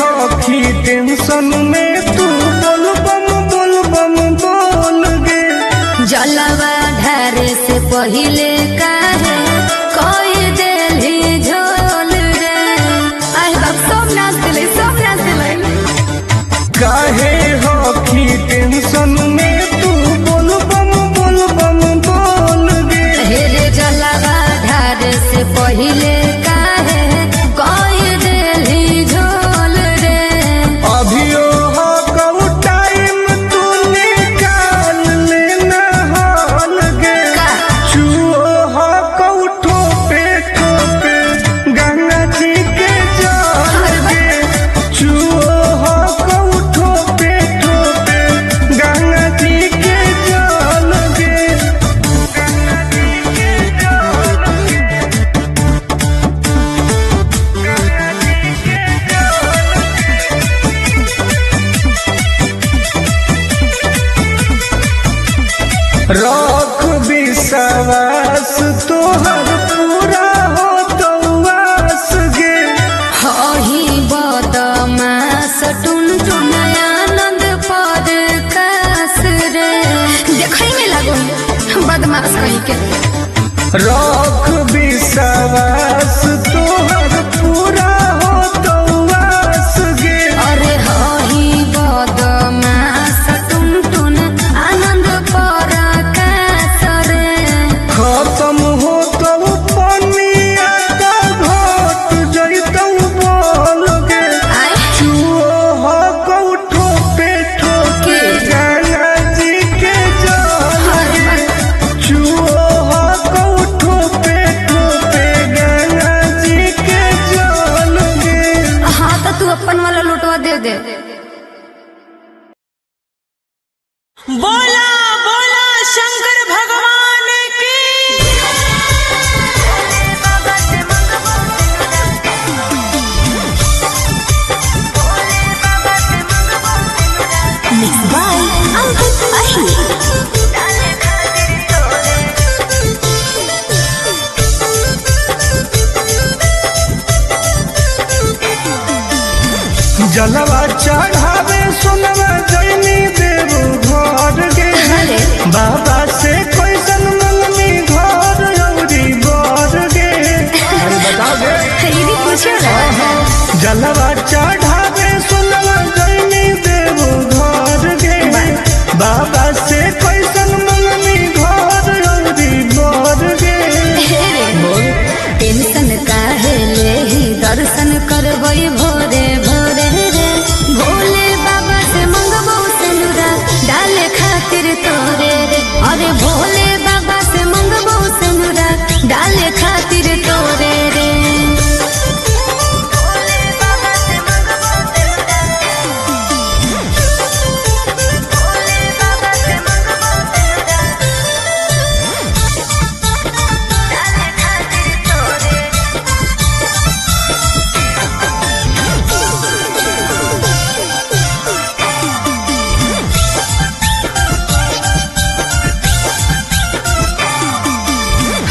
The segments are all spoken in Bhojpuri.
हॉकी टेंशन में तू बोल बम बोल गे। जलवा ढारे से पहिले काहे कोई देली झोल रे। आई बाप सब नाच दिले काहे हॉकी टेंशन में तू बोल बम बोल गे। रे जलवा ढारे से पहिले काहे कोई देली झोल रे। अभियो हो कऊ टाइम तू निकाल लेना हाल गे। चुओ हो कऊ ठोपे गंगा जी के जल गे। चुओ हो कऊ ठोपे गंगा जी के जल गे। गंगा जी के जल गे। गंगा जी के रख विश्वास तोहर पूरा हो तो वास गे। हही बदमाश टुन आनंद पर कास रे। देखई में लागो बदमाश कहीं के। रख विश्वास तोहर पूरा हो तो वास गे। अरे हही बदमाश टुन आनंद पर कास रे। खत्म हो तो पनिया का घट जैतौ बोल गे। आय चुओ हो कऊ ठोपे गंगा जी के जल गे। चुओ हो कऊ ठोपे गंगा जी के जल गे। हाँ तो तू अपन वाला लुटवा दे दे। बोला बोला शंकर भगवान की। Mixed by Ankit Ahir। जलवा चढ़ावे सोनवा जैनी देव घर गे। अरे बाबा से कैसन मंगनी घर औरी बर गे। अरे बता दे। ये भी पूछो ना। जलवा चढ़ावे सोनवा जैनी देव घर गे। बाबा से कैसन मंगनी घर औरी बर गे। टेंशन काहे लेही दर्शन करबई भोरे भोरे रे। भोले बाबा से मंगबो सिंदूरा डाले खातिर तोरे रे। अरे भोले बाबा से मंगबो सिंदूरा डाले खातिर तोरे रे।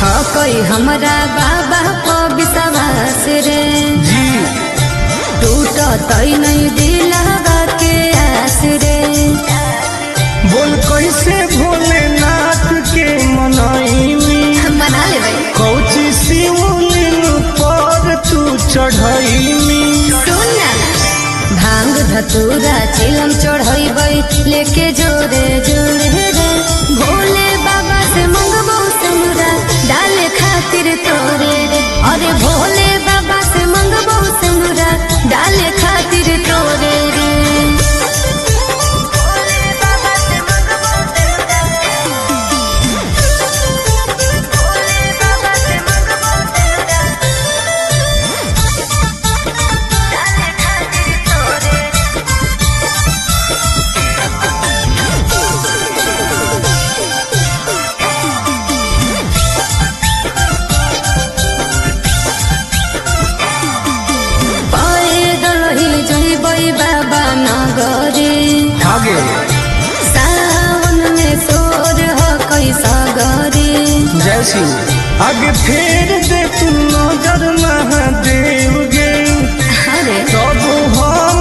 हाँ कोई हमरा बाबा को विश्वास रे। जी टूट तई नहीं दिलवा के आस रे। बोल कैसे भोलेनाथ के मनैनी। मना ले भाई। कौची शिवलिंग पर तू चढ़ैनी। सुन ना भांग धतूरा चिलम चढ़ैबै लेके जोरे जोरे रे। भोले बाबा से मंगबो सिंदूरा डाले खातिर तोरे रे। अरे भोले बाबा से मंगबो सिंदूरा डाले खातिर तोरे रे। आगे सावन में सोर हो कैसा गरी। जय शिव आगे फेर दे तू नजर महादेव गे। अरे सब हम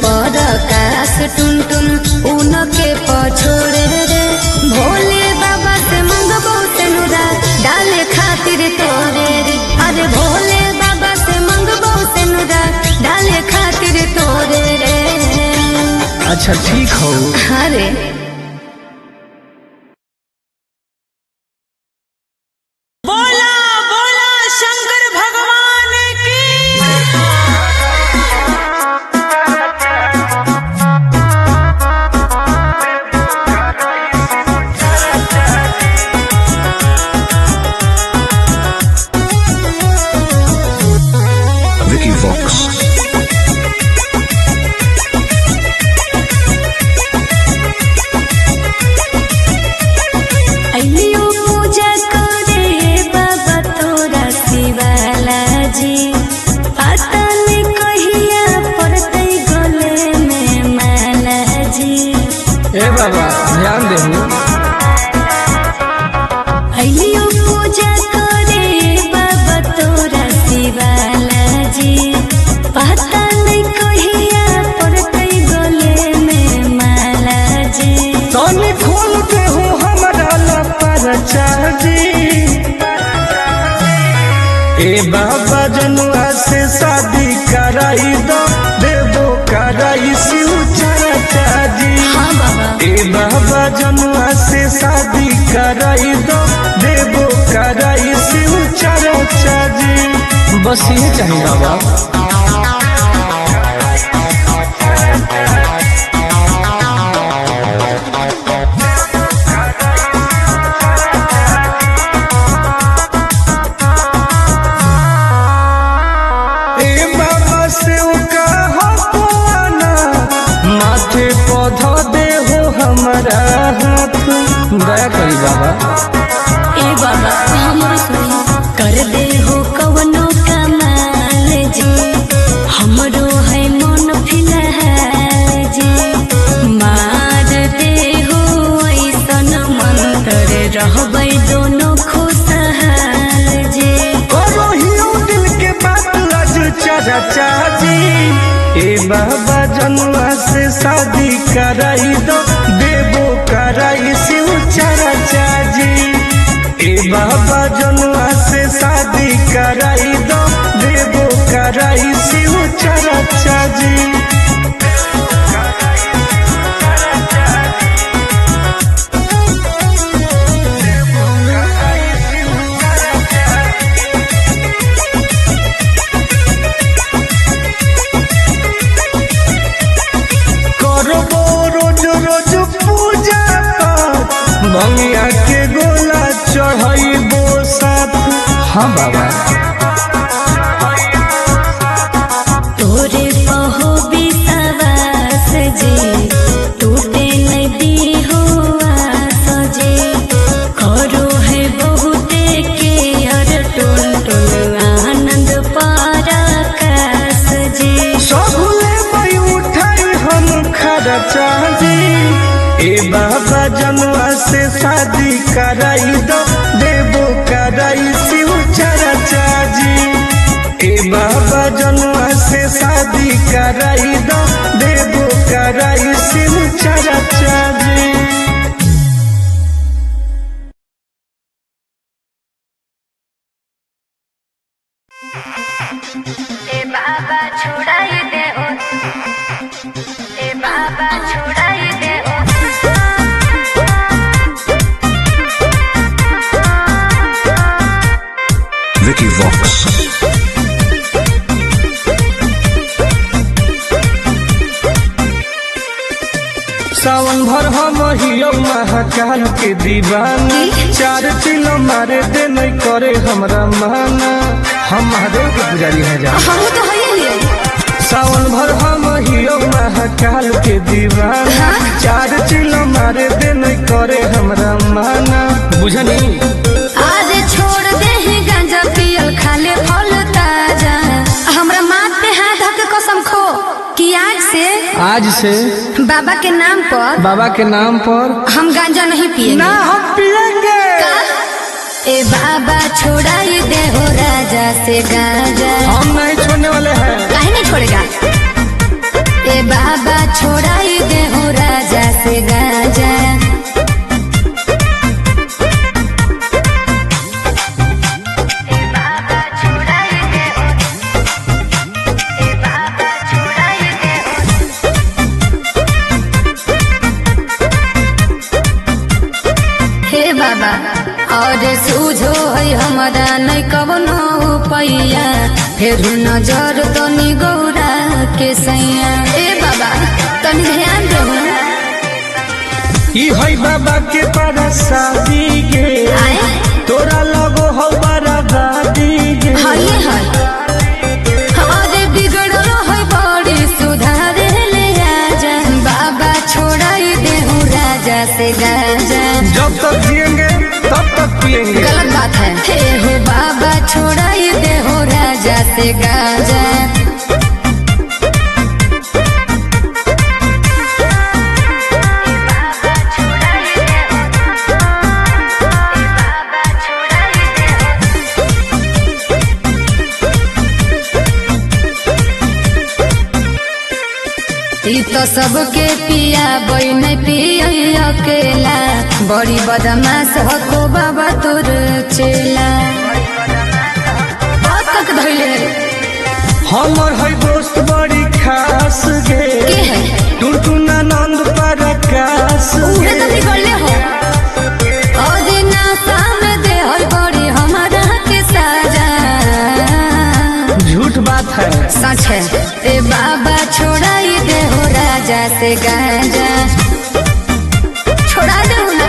पर काश टुन टुन उनके पछोड़े रे भोले बाबा से मंगबो सेनुरा डाले खातिर तोरे रे अरे भोले बाबा से मंगबो सेनुरा डाले खातिर तोरे रे। अच्छा ठीक हो। अरे बोला बोला शंकर भगवान की। Vicky Vox. अइलियो पूजा करे बाबा तोरा शिवाला जी पता नहीं कहिया पड़ते गले में माला जी। ए बाबा ध्यान देहु। अइलियो पूजा करे बाबा तोरा शिवाला जी पता नहीं कहिया पड़ते गले में माला जी। तनी खोल के हो हमारा लपरचा जी। ए बाबा जनुआ से शादी कराई दो देवो कराई शिव चरचा जी। हाँ बाबा ए बाबा जनुआ से शादी कराई दो देवो कराई शिव चरचा जी। बस ये चाहिए बाबा। हमारा हाथ दया करी बाबा। ए बाबा हमरो सुनी कर दे हो कवनो कमाल जी हमरो है मन फिलहाल जी मार दे हो ऐसन मंत्र रहबै दोनों खुशहाल जी। करो हियो दिल के बात लज चरचा जी। ए बाबा जनुआ से शादी कराई दो देवो कराई शिव चरचा जी। ए बाबा जनुआ से शादी कराई दो देवो कराई शिव चरचा जी। भंगिया के गोला चढ़ाइबो साथ। हाँ बाबा तोरे पहो विश्वास जी टूटे नदी हो आस जी करो है बहुते के हर टुन टुन आनंद पराकाश जी। सबले मई उठाई हम खर्चा जी। ए बाबा जनुआ से शादी कराई दो देवो कराई शिव चरचा जी। ए बाबा जनुआ से शादी कराई दो देवो कराई शिव चरचा जी। ए बाबा छुड़ाई दे ओ ए बाबा छुड़ाई दे ओ। Vicky Vox. सावन भर हम हियो महाकाल के दीवाना चार चिलो मारे दे नहीं करे हमरा माना। हम महादेव के पुजारी हैं जा। हम तो है सावन भर हम हियो महाकाल के दीवाना चार चिलो मारे दे नहीं करे हमरा माना। बुझनी आज छोड़ दे ही गांजा पियल खाले फल ताजा हमरा माथ पे हाथ धर के कसम खो कि आज से बाबा के नाम पर हम गांजा नहीं पिएंगे। ना हम पिएंगे। ए बाबा छोड़ाई दे हो राजा से गांजा। हम नहीं छोड़ने वाले हैं। काहे नहीं छोड़ेगा। ए बाबा पैया फिर नजर तनी गौरा के सैया। ए बाबा तनी ध्यान दो। ई है बाबा के परसादी गे तोरा लगो हो बराबादी गे। हाय हाय हमारे बिगड़ल है बड़ी सुधार ले आजा बाबा छोड़ाई दे हूँ राजा से गाजा। जब तक जिएंगे तब तक पिएंगे। गलत बात है। हे हो बाबा छोड़ाई दे हो राजा से गाजा। ई तो सबके पिया बन पिया अकेला बड़ी बदमाश हको बाबा तोर चेला। आज तक धैले हमर है दोस्त बड़ी खास गे के है टुनटुना नंद प्रकाश उहे तो गे। बिगड़ले हो आज नासा में दे है बड़ी हमारा के साजा। झूठ बात है। सच है। ए बाबा छोड़ाई दे हो राजा से गाजा। छोड़ा दे ना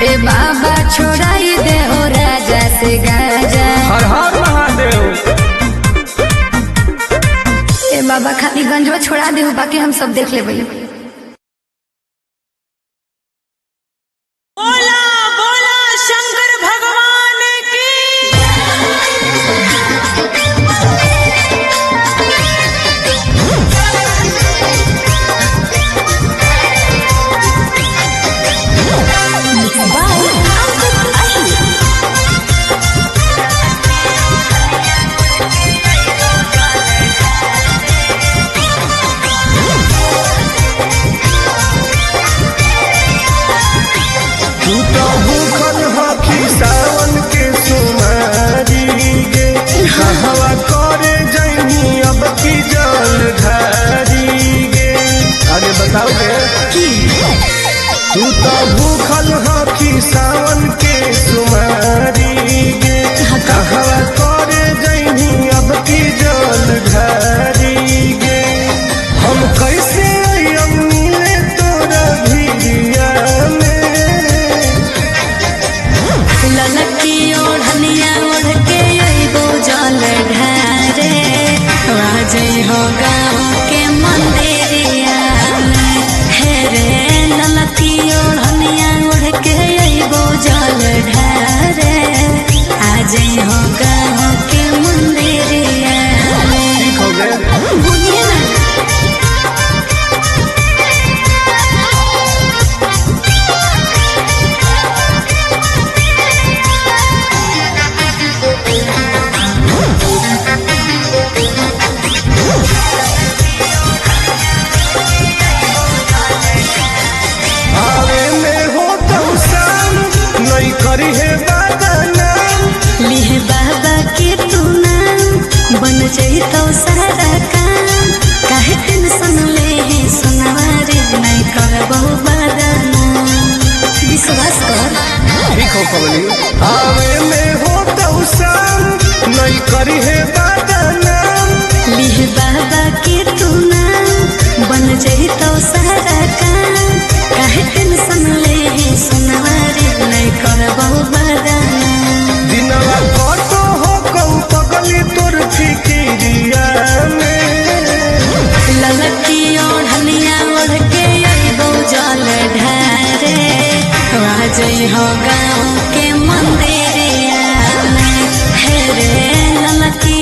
ए बाबा छोड़ाई दे हो राजा से गाजा। हर हर महादेव। ए बाबा खाली गंजवा छोड़ा दे हो बाकी हम सब देख लेबै। बोला बोला शंकर भगवान की। तू तो भूखल हकी सावन के सुमारी गे हवा करे जैनी अब की जल धारी गे। आगे बताओ गे। तू तो भूखल हकी सावन के सुमारी गे हवा करे जैनी अब की जल धारी गे। हम कैसे आइम मिले तोरा भिड़िया में। ललकी ओढ़निया ओढ़ के अइबो जल ढारे राजै हो गाँव के मंदिरिया में। हे रे ललकी ओढ़निया ओढ़ के अइबो जल ढारे आजै हो गाँव के मंदिरिया में। ठीक हो गए। बोलिए ना आवे में हो तो शाम नहीं करी है बदनाम। लिहे बाबा के तू नाम बन जाई तो सारा काम। काहे टेंशन ले है सुनवारे नहीं करबो बदनाम। विश्वास कर ठीक हो कबली। आवे में हो तो शाम नहीं करी है बदनाम। लिहे बाबा के तू नाम बन जाई तो सारा काम। काहे टेंशन ले है सुनवारे नहीं करबो बदनाम। दिनवा कतो हो कहू पगली तोर फिकिरिया में। ललकी ओढ़निया ओढ़ के अइबो जल ढारे राजै हो गाँव के मंदिरिया में। हे रे ललकी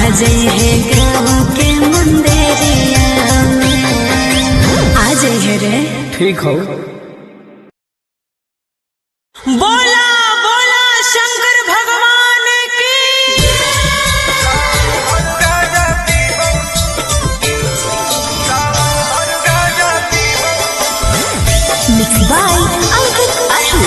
आज है गाँव के मंदिरिया में आज है रे। ठीक हो। बोला बोला शंकर भगवान की। Mix by Ankit Ashu.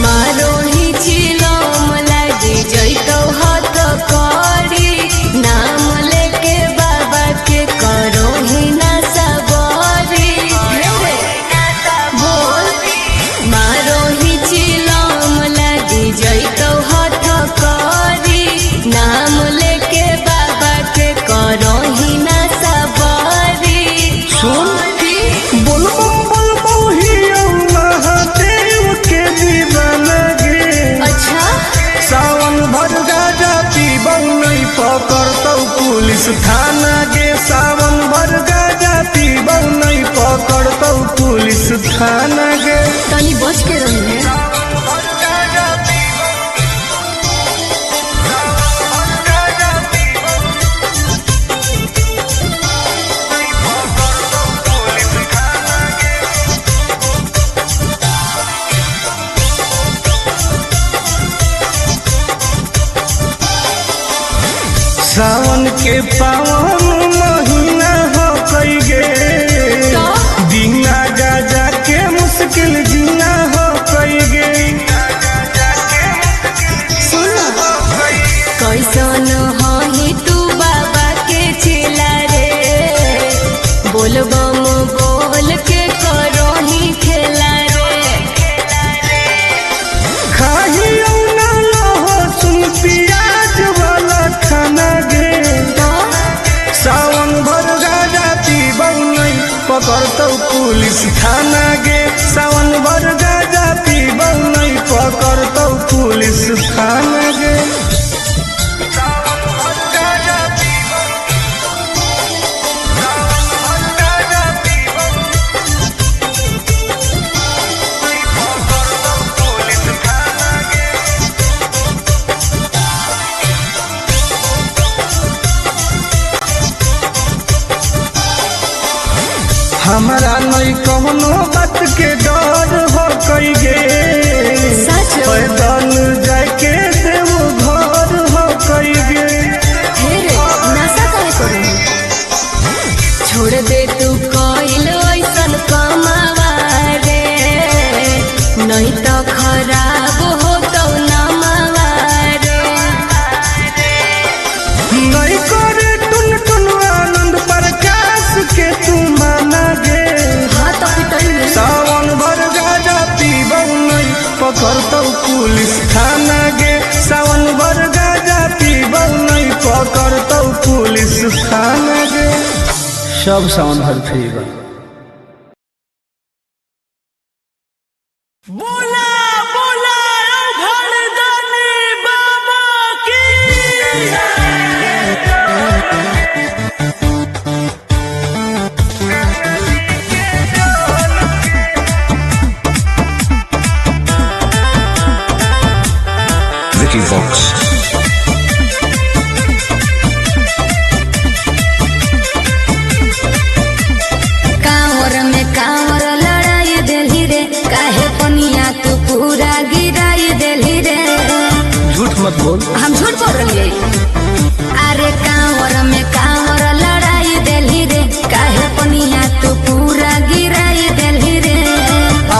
मारो ही चिलम लागे जैतो हाथ करी नाम लेके बाबा के करो ही ना सबरी बोल। मारो ही चिलम लागे जैतो हाथ करी नाम लेके बाबा के करो ही ना सबरी। सुन बुलबुल ही महादेव के दीवाना गे। अच्छा सावन भर गाजा पीबौ नहीं पकड़तौ पुलिस थाना गे। सावन भर गाजा पीबौ नहीं पकड़तौ पुलिस थाना गे। तनी बच के रहिए। सावन के पावन महीना हो कई गे। बिना गाजा के मुश्किल जीना हो कई गे। कैसन ही तू बाबा के चिला रे बोलबम बोल के करो ही खेला रे। खाहियो ना लहसुन प्याज वाला खाना गे। सावन भर गाजा पीबौ नहीं पकड़तौ पुलिस थाना गे। सावन भर गाजा पीबौ नहीं पकड़तौ पुलिस थाना गे। हमारा नहीं कौनो बात के डर हो कई गे। सच पैदल जाके देव घर हो कई गे। फिर नशा करे करो छोड़ दे तू कोइल ऐसन कमावा रे नहीं तो खराब हो तो नमावा रे। नहीं करे टुन टुन आनंद प्रकाश के तू माना गे। हाँ तो पिटाई में सावन भर गाजा पीबौ नहीं पकड़तौ पुलिस थाना गे। सावन भर गाजा पीबौ नहीं पकड़तौ पुलिस थाना गे। सब सावन भर पीबौ। बोला बोला भरदानी बाबा की। Vicky Vox. कांवर में कांवर लड़ाई देली रे काहे पनिया तू पूरा गिराई देली रे। झूठ मत बोल। हम झूठ बोल रही अरे कांवर में कांवर लड़ाई देली रे काहे पनिया तू पूरा गिराई देली रे।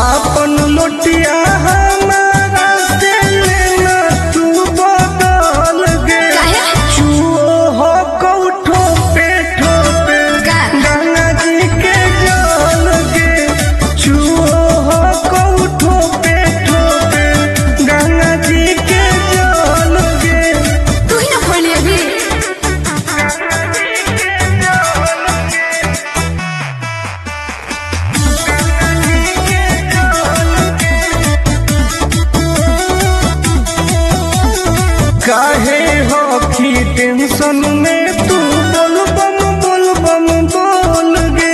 आपन लोटिया हमारा से लेना तू बदल गे। काहे? चूहो हो कौठो पे ठोपे का? गंगा जी के जल गे। चूहो हो कौठो पे ठोपे गंगा जी के जल गे। तू ही ना खोली अभी। काहे हो की टेंशन में तू बोल बम बोल गे।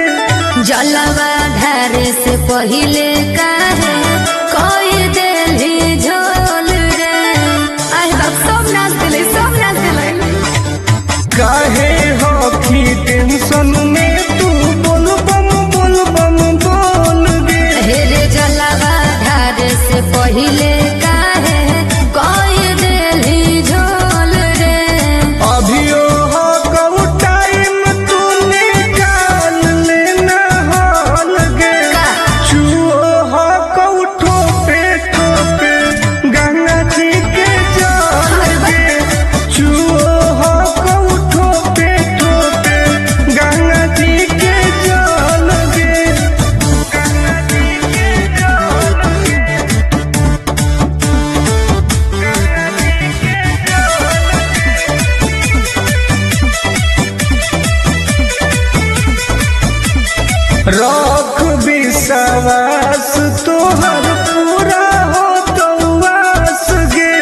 जलवा जलवा ढारे से पहिले काहे कोई देली झोल रे। आए बाप सब नाच दिले काहे हो की टेंशन में तू बोल बम बोल गे। हेरे जलवा ढारे से पहिले काहे कोई देली झोल रे। अभियो हो कऊ टाइम तू निकाल लेना हाल गे। चुओ हो कऊ ठोपे गंगा जी के जल गे। चुओ हो कऊ ठोपे गंगा जी के जल गे। गंगा जी के जल गे। रख विश्वास तोहर पूरा हो तो वास गे।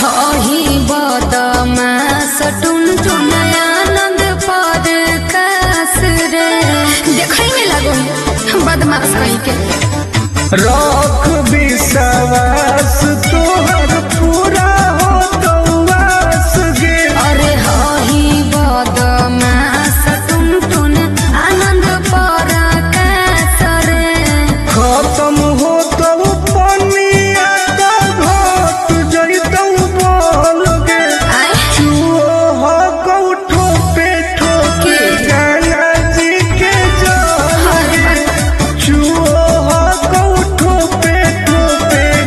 हही बदमास टुनटुन आनंद पर कास रे। देखै में लगो बदमाश कहीं के। रख विश्वास तोहर पूरा हो तो वास गे। अरे हही बदमास टुनटुन आनंद पर कास रे। खत्म हो तो पनिया तो घट जइतौ बोल गे। आय चुओ हो कऊ ठोपे गंगा जी के जल गे। चुओ हो कऊ ठोपे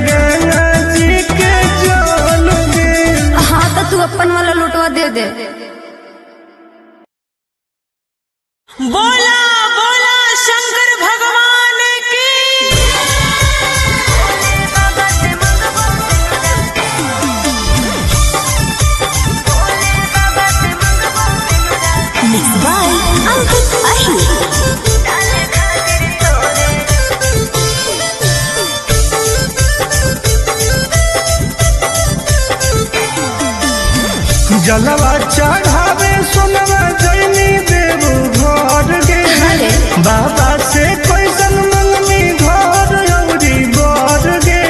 गंगा जी के जल गे। हाँ तो तू अपन वाला लुटवा दे दे। बोला बोला शंकर भगवान की। Mixed by Ankit Ahi. जलवा चढ़ावे सोनवा जैनी देव घर गे। अरे बाबा से कैसन मंगनी घर औरी बर गे।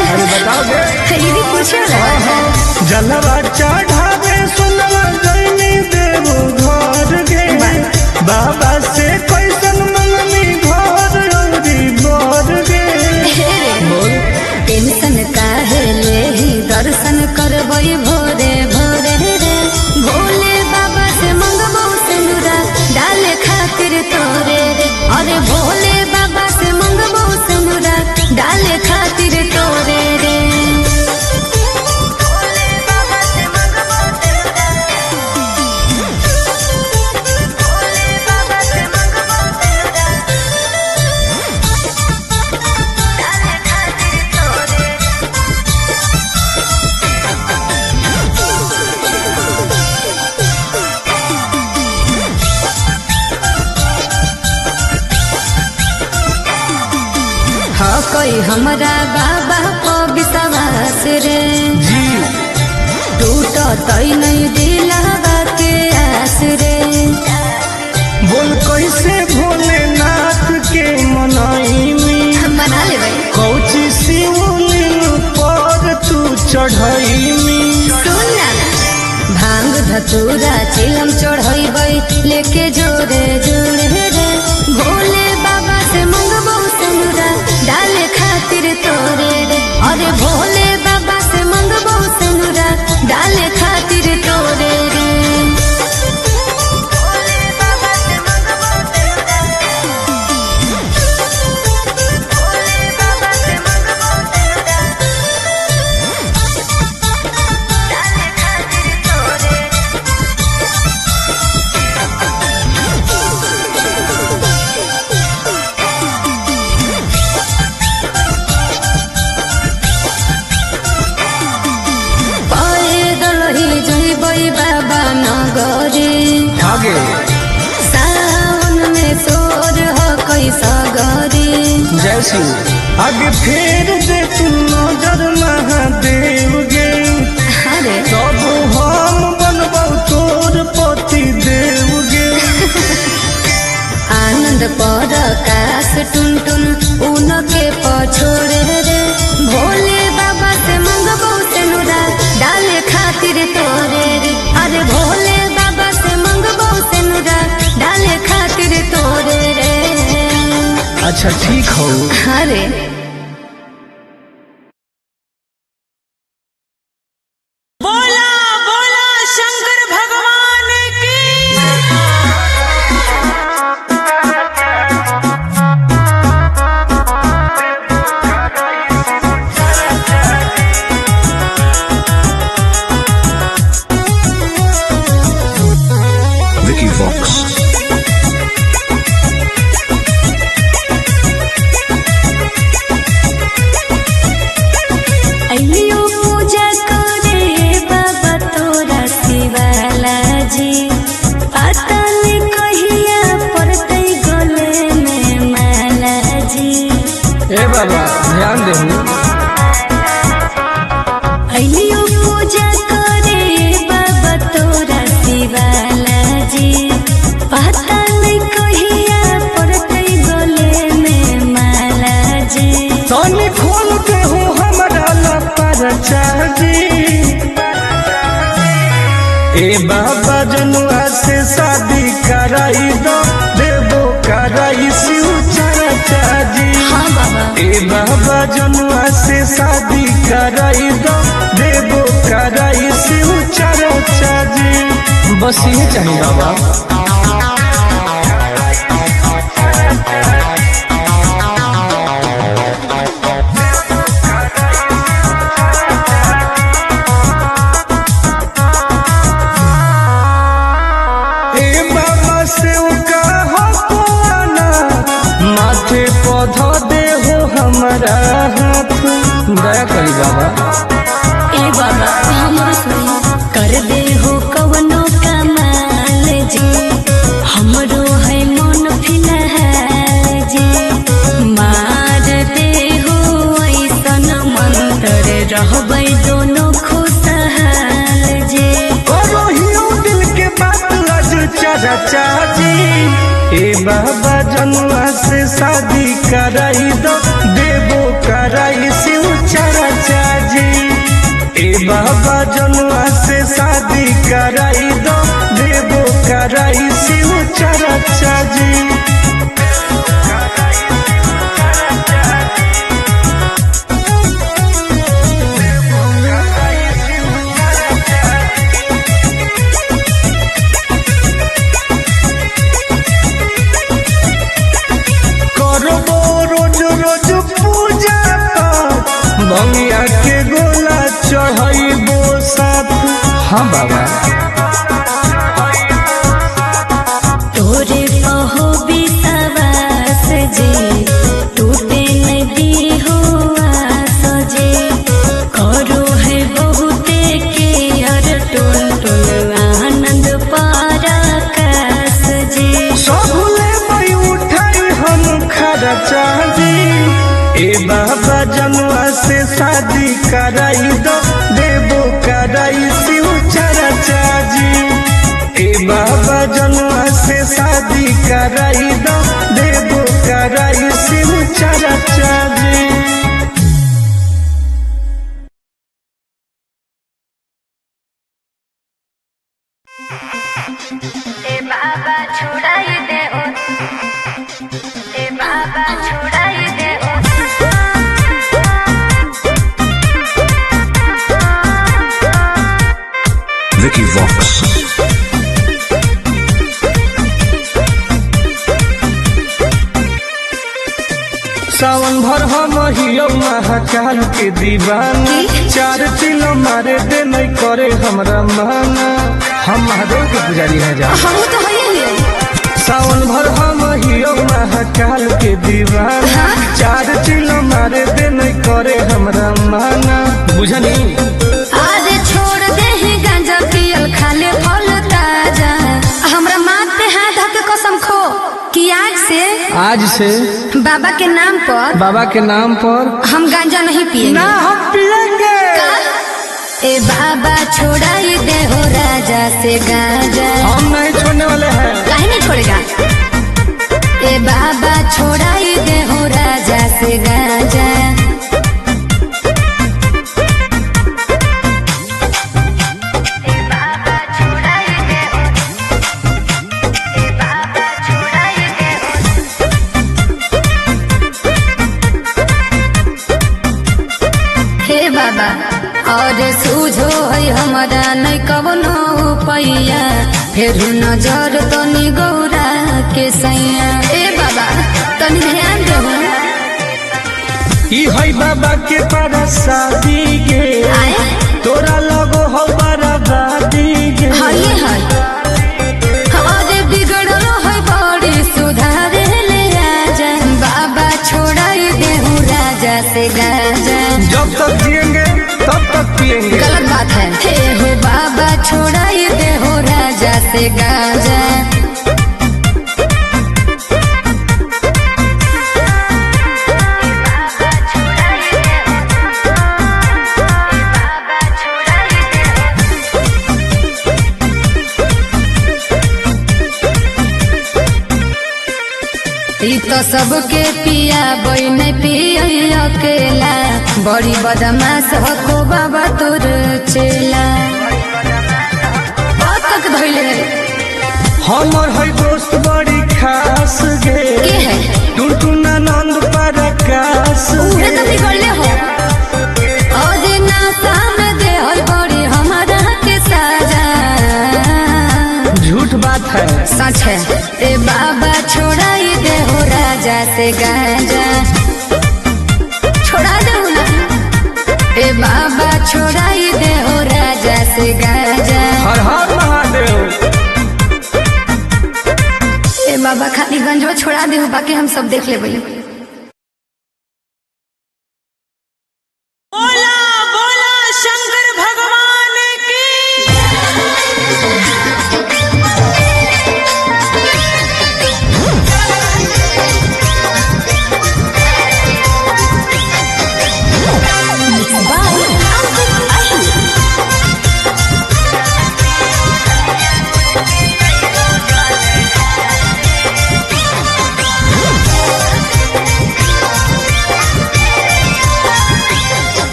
अरे बताओ गे। ये भी पूछो ना। जलवा चढ़ावे सोनवा जैनी देव घर गे। बाबा से कैसन मंगनी घर औरी बर गे। टेंशन काहे लेही दर्शन करबई भोरे भोरे रे। भोले बाबा से मंगबो सिंदूरा डाले खातिर तोरे रे। अरे भोले बाबा से मंगबो सिंदूरा डाले खातिर तोरे रे। हाँ कोई हमरा बाबा को विश्वास रे। जी टूट तई नहीं दिलावा के आस रे। बोल कैसे भोलेनाथ के मनाई मना ले भाई। कौची शिवलिंग पर तू चढ़ैमी। सुन ना भांग धतूरा चिलम चढ़ैबै लेके जोरे जोरे रे। भोले बाबा से मंगबो सिंदूरा डाले खातिर तोरे रे। अरे भोले बाबा से मंगबो सिंदूरा डाले खातिर तोरे रे। आगे सावन में सोर हो कोई सागरी। जय शिव आगे फेर दे तू नजर महादेव गे। अरे सब हम बनबौ तोर पति देव गे। आनंद पर प्रकाश टुन टुन उनो के पछोड़े रे भोले बाबा से मंगबो सेनुरा डाले खातिर तोरे रे अरे भोले बाबा से मंगबो सेनुरा डाले खातिर तोरे रे। अच्छा ठीक हो। अरे बोला बोला शंकर भगवान की। Vicky Vox. अइयो पूजा करे बाबा तोरा शिवाला जी पता नहीं कहिया पड़ते गले में माला जी। ए बाबा ध्यान देहु। अइयो पूजा करे बाबा तोरा शिवाला जी पता नहीं कहिया पड़ते गले में माला जी। तनी खोल के हो हमरा लपर चाही। ए बाबा जनुआ से शादी कराई दो देवो कराई शिव चर्चा जी। हाँ बाबा ए बाबा जनुआ से शादी कराई दो देवो कराई शिव चर्चा जी। बस ये चाहिए बाबा। माथे पौधा दे हो हमारा हाथ दया करी बाबा। ए बाबा हमरा सुनो कर दे हो कवनो कमाल जी हमरो है मन फिलहाल जी मार दे हो ऐसन मंत्र रहबै दोनों खुशहाल जी। करो हियो दिल के बात लज चर्चा जी। ए बाबा जनुआ से शादी कराई दो देवो कराई शिव चर्चा जी। ए बाबा जनुआ से शादी कराई दो देवो कराई शिव चर्चा जी। बंगिया के गोला चढ़ाइबो साथ। हाँ बाबा तोरे कहो विश्वास जी टूटे नदी हो आस जी करो है बहुते के अर टोल टोल आनंद पराकाश जी। सबले मई उठाई हम खर्चा जी। ए बाबा जनुआ से शादी कराई दो देवो कराई शिव चर्चा जी। ए बाबा जनुआ से शादी कराई दो देवो कराई शिव चर्चा जी। ए बाबा छुड़ाई दे ओ ए बाबा छुड़ाई दे ओ। Vicky Vox. सावन भर हम हियो महाकाल के दीवाना। चार किलो मारे दे नहीं करे हमरा माना। हम महादेव के पुजारी है जा। हम तो है सावन भर हम हियो महाकाल के दीवाना। चार किलो मारे दे नहीं करे हमरा माना। बुझनी आज छोड़ दे ही गांजा पियल खाले फल ताजा हमरा माथ पे हाथ धके कसम खो कि आज से बाबा के नाम पर हम गांजा नहीं पिएंगे। ना हम पिएंगे। ए बाबा छोड़ाई दे हो राजा से गांजा। हम नहीं छोड़ने वाले हैं। काहे नहीं छोड़ेगा। ए बाबा छोड़ाई दे हो राजा से गाजा। हे बाबा और सूझो है हमारा नहीं कवनो पैया, फिर नजर तनी गौरा के सैया। ए बाबा तनी ध्यान दो। ई है बाबा के पारा शादी गे, तोरा लगो हो बराबादी गे। हई है और बिगड़ल है बड़ी सुधारे ले आजा। बाबा छोड़ाई दे हूँ राजा से गाजा। जब तक जिएंगे तब तक पिएंगे। गलत बात है। हे हो बाबा छोड़ाई दे हो राजा से गाजा। ई तो सबके पिया बन पिया अकेला, बड़ी बदमाश हो को बाबा तोर चेला। तक धैले हमर है दोस्त बड़ी खास गे, के है टुनटुना नंद प्रकाश उहे तो बिगड़ले हो। और ना सामने दे हो बड़ी हमारा के साजा। झूठ बात है सच है। ए बाबा छोड़ाई दे हो राजा से गाजा। छोड़ा दो ना। ए बाबा छोड़ाई दे हो राजा से गाजा। हर हर महादेव। ए बाबा खाली गंजवा छोड़ा दे हो, बाकी हम सब देख ले भाई। बोला बोला शंकर भगवान की।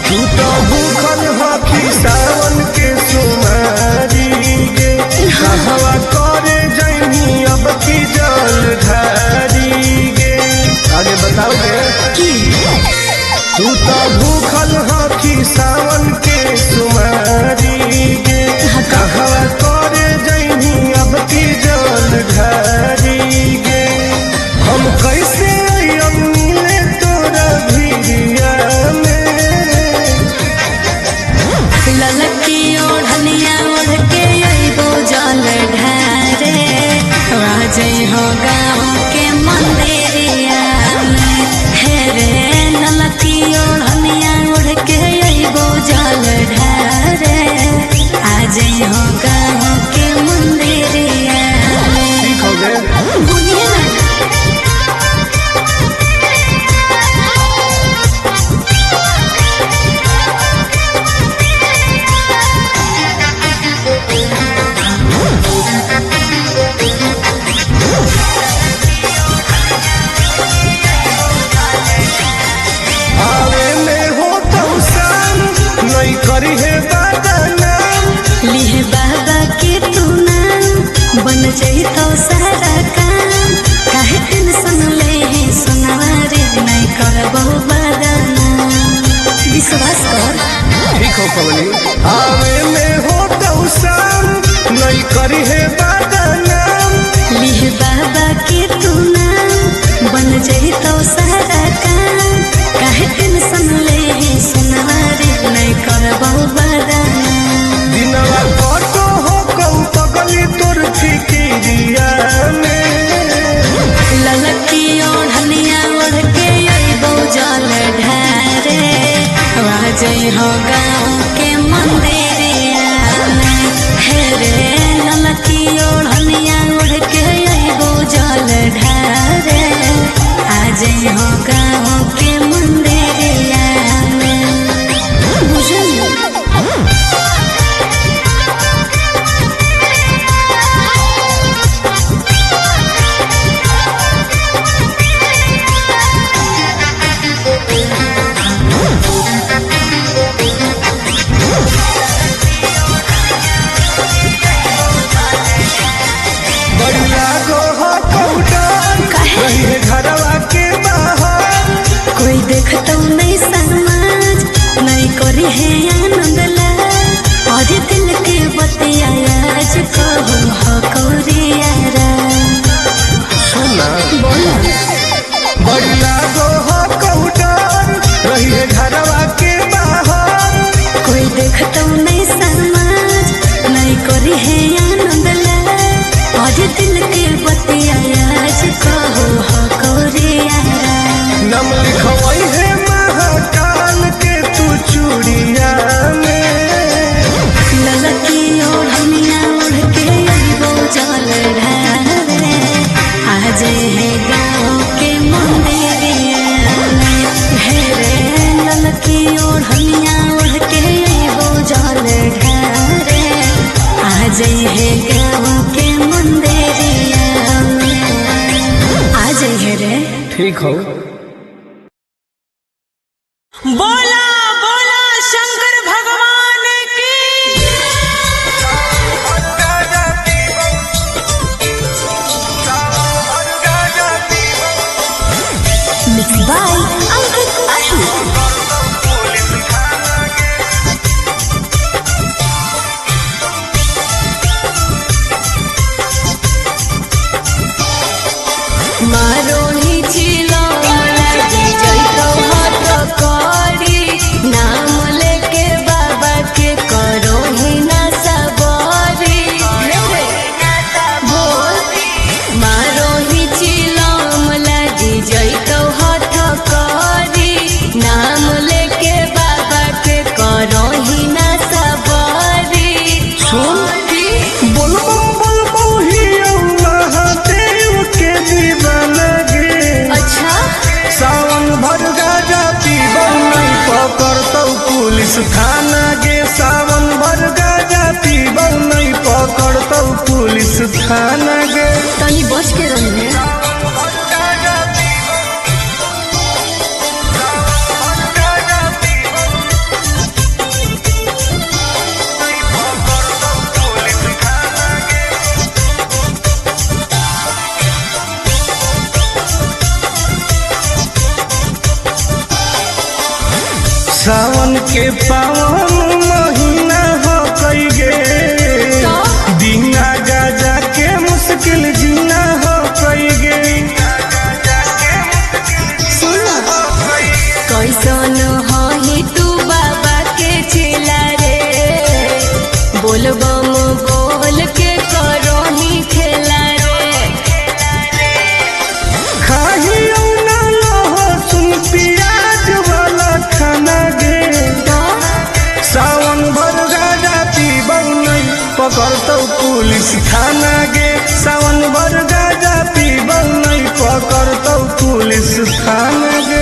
तू तो भूखल हकी सावन के सुमारी गे, कहवा करे जैनी अब की जल ढारी गे। आगे बताओगे तू तो भूखल हकी सावन के सुमारी गे, कहवा करे जैनी अब की जल ढारी गे। हम कैसे अब मिले तोरा भिड़िया में। ललकी ओढ़निया ओढ़ के अइबो जल ढारे, राजई हो गाँव के मंदिरिया में। हे रे ललकी ओढ़निया ओढ़ के अइबो जल ढारे, आजई हो गाँव के मंदिरिया में। ठीक हो गए। बोलिए ना। आवे में हो तो शाम नहीं करी है बदनाम। लिहे बाबा के तू नाम, बन जाई तो सारा काम। काहे टेंशन ले है सुनवारे, नहीं करबो बदनाम। विश्वास कर। ठीक हो कवली। आवे में हो तो शाम नहीं करी है बदनाम। लिहे बाबा के तू नाम, बन जाई तो सारा काम। काहे टेंशन ले है सुनवारे, नहीं करबो बदनाम। दिनवा कटो हो कऊ पगली तोर फिकिरिया में। ललकी ओढ़निया ओढ़ के अइबो जल ढारे, राजई हो गाँव के मंदिरिया में। हे रे ललकी ओढ़निया ओढ़ के अइबो जल ढारे, आजई हो गाँव के मंदिरिया में। बुझल कोई देखता नहीं समाज नहीं करे है आनंद ला और दिल के बतिया आज कहूँ हकोरियारा सुना बोला बड़ी लागो हो कौडर रही है घरवा के बाहर। कोई देखता नहीं समाज नहीं करे है आनंद ला और दिल के बतिया आज कहूँ हकोरियारा नम लिखवाई है महाकाल के तू चूड़िया में ललकी ओढ़निया ओढ़ के अइबो जल ढारे आज है गाँव के मंदिरिया में हेरे ललकी ओढ़निया ओढ़ के अइबो जल ढारे आज है गाँव के मंदिरिया में आज है रे ठीक हो। बोला बोला शंकर भगवान की मिक्स बाय अंकित अशोक मारोनी चिलो लगी जइतो हाथ करी नाम लेके बाबा के करो ही ना सबरी बोल मारोनी चिलो लगी जइतो हाथ करी नाम लेके बाबा के करो ही ना सबरी बोल बम ही महादेव के दीवाना गे। अच्छा सावन भर गाजा पीबो नहीं पकड़तौ पुलिस थाना गे। सावन भर गाजा पीबो नहीं पकड़तौ पुलिस थाना गे। तनी बच के रहिए सावन के पावन महीना हो कई गे बिना गाजा के मुश्किल जीना हो कई गे। कैसन हही तू बाबा के चेला रे बोल बम बोल के करो ही खेला रे खाही ना लहो सुन प्याज वाला खाना गे। सावन भर गाजा पीबो नहीं पकड़तौ पुलिस थाना गे। सावन भर गाजा पीबो नहीं पकड़तौ पुलिस थाना गे।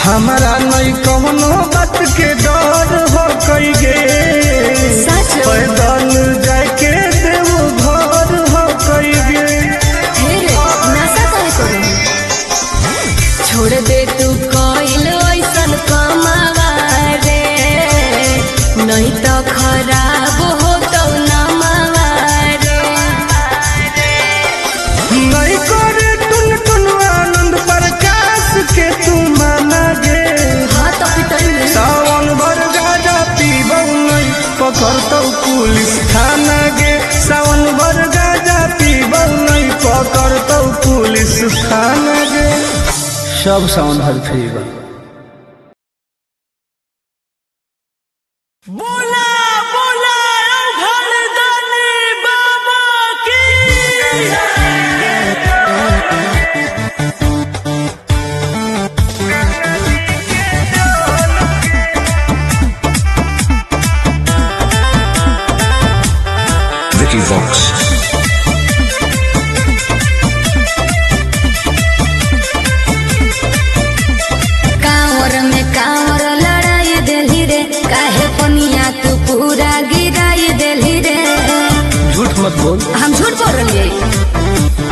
हमारा नहीं कवनो बात के डर हो कई गे सच पैदल जाके देव घर हो कई गे। हेरे नशा काहे करो छोड़ दे तू कइल ऐसन कमावा रे नहीं तो खराब हो तो नमावा रे नहीं करे टुन टुन आनंद प्रकाश के तू माना गे। हाँ तो पिटल सावन भर गाजा पीबो नहीं पकड़तौ पुलिस थाना गे। सावन भर गाजा पीबो नहीं पकड़तौ पुलिस थाना गे। सब सावन भर फ्री बा। बोला बोला घरदानी बाबा की Vicky Vox. कांवर में कांवर लड़ाई देली रे काहे पनिया तू पूरा गिराई देली रे झूठ मत हम झूठ बोल रही।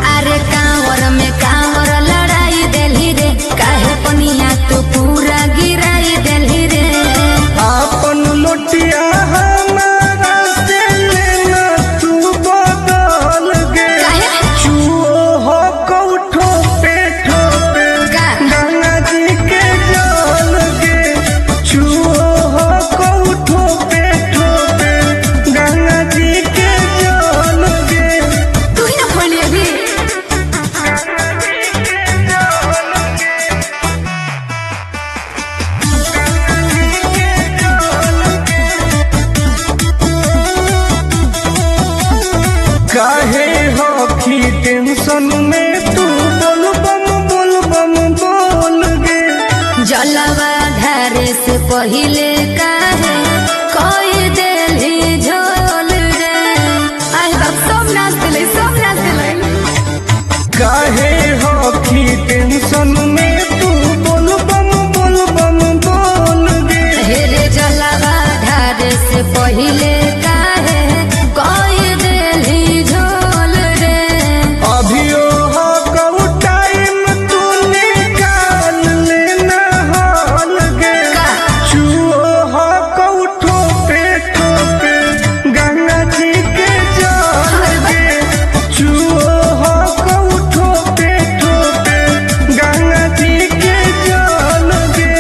अरे कांवर में कांवर लड़ाई देली रे, काहे पनिया तू पूरा गिराई देली रे। आपन लोटिया हमारा से लेना तू बदल गे, चुओ हो कौठो पे ठोपे गंगा जी के जल गे, चुओ हो कौठो पे ठोपे गंगा जी के जल गे। तू ही ना खोली अभी। काहे हो की टेंशन में तू बोल बम बोल गे। जलवा धारे से पहिले काहे कोई देली झोल रे। आई बाप सब नाच दिले, सब नाच दिले। काहे हो की टेंशन में तू बोल बम बोल गे। हेरे जलवा धारे से पहिले काहे कोई देली झोल रे। अभियो हो कऊ टाइम तू निकाल लेना हाल गे, चुओ हो कऊ ठोपे ठोपे गंगा जी के जल गे, चुओ हो कऊ ठोपे ठोपे गंगा जी के जल गे।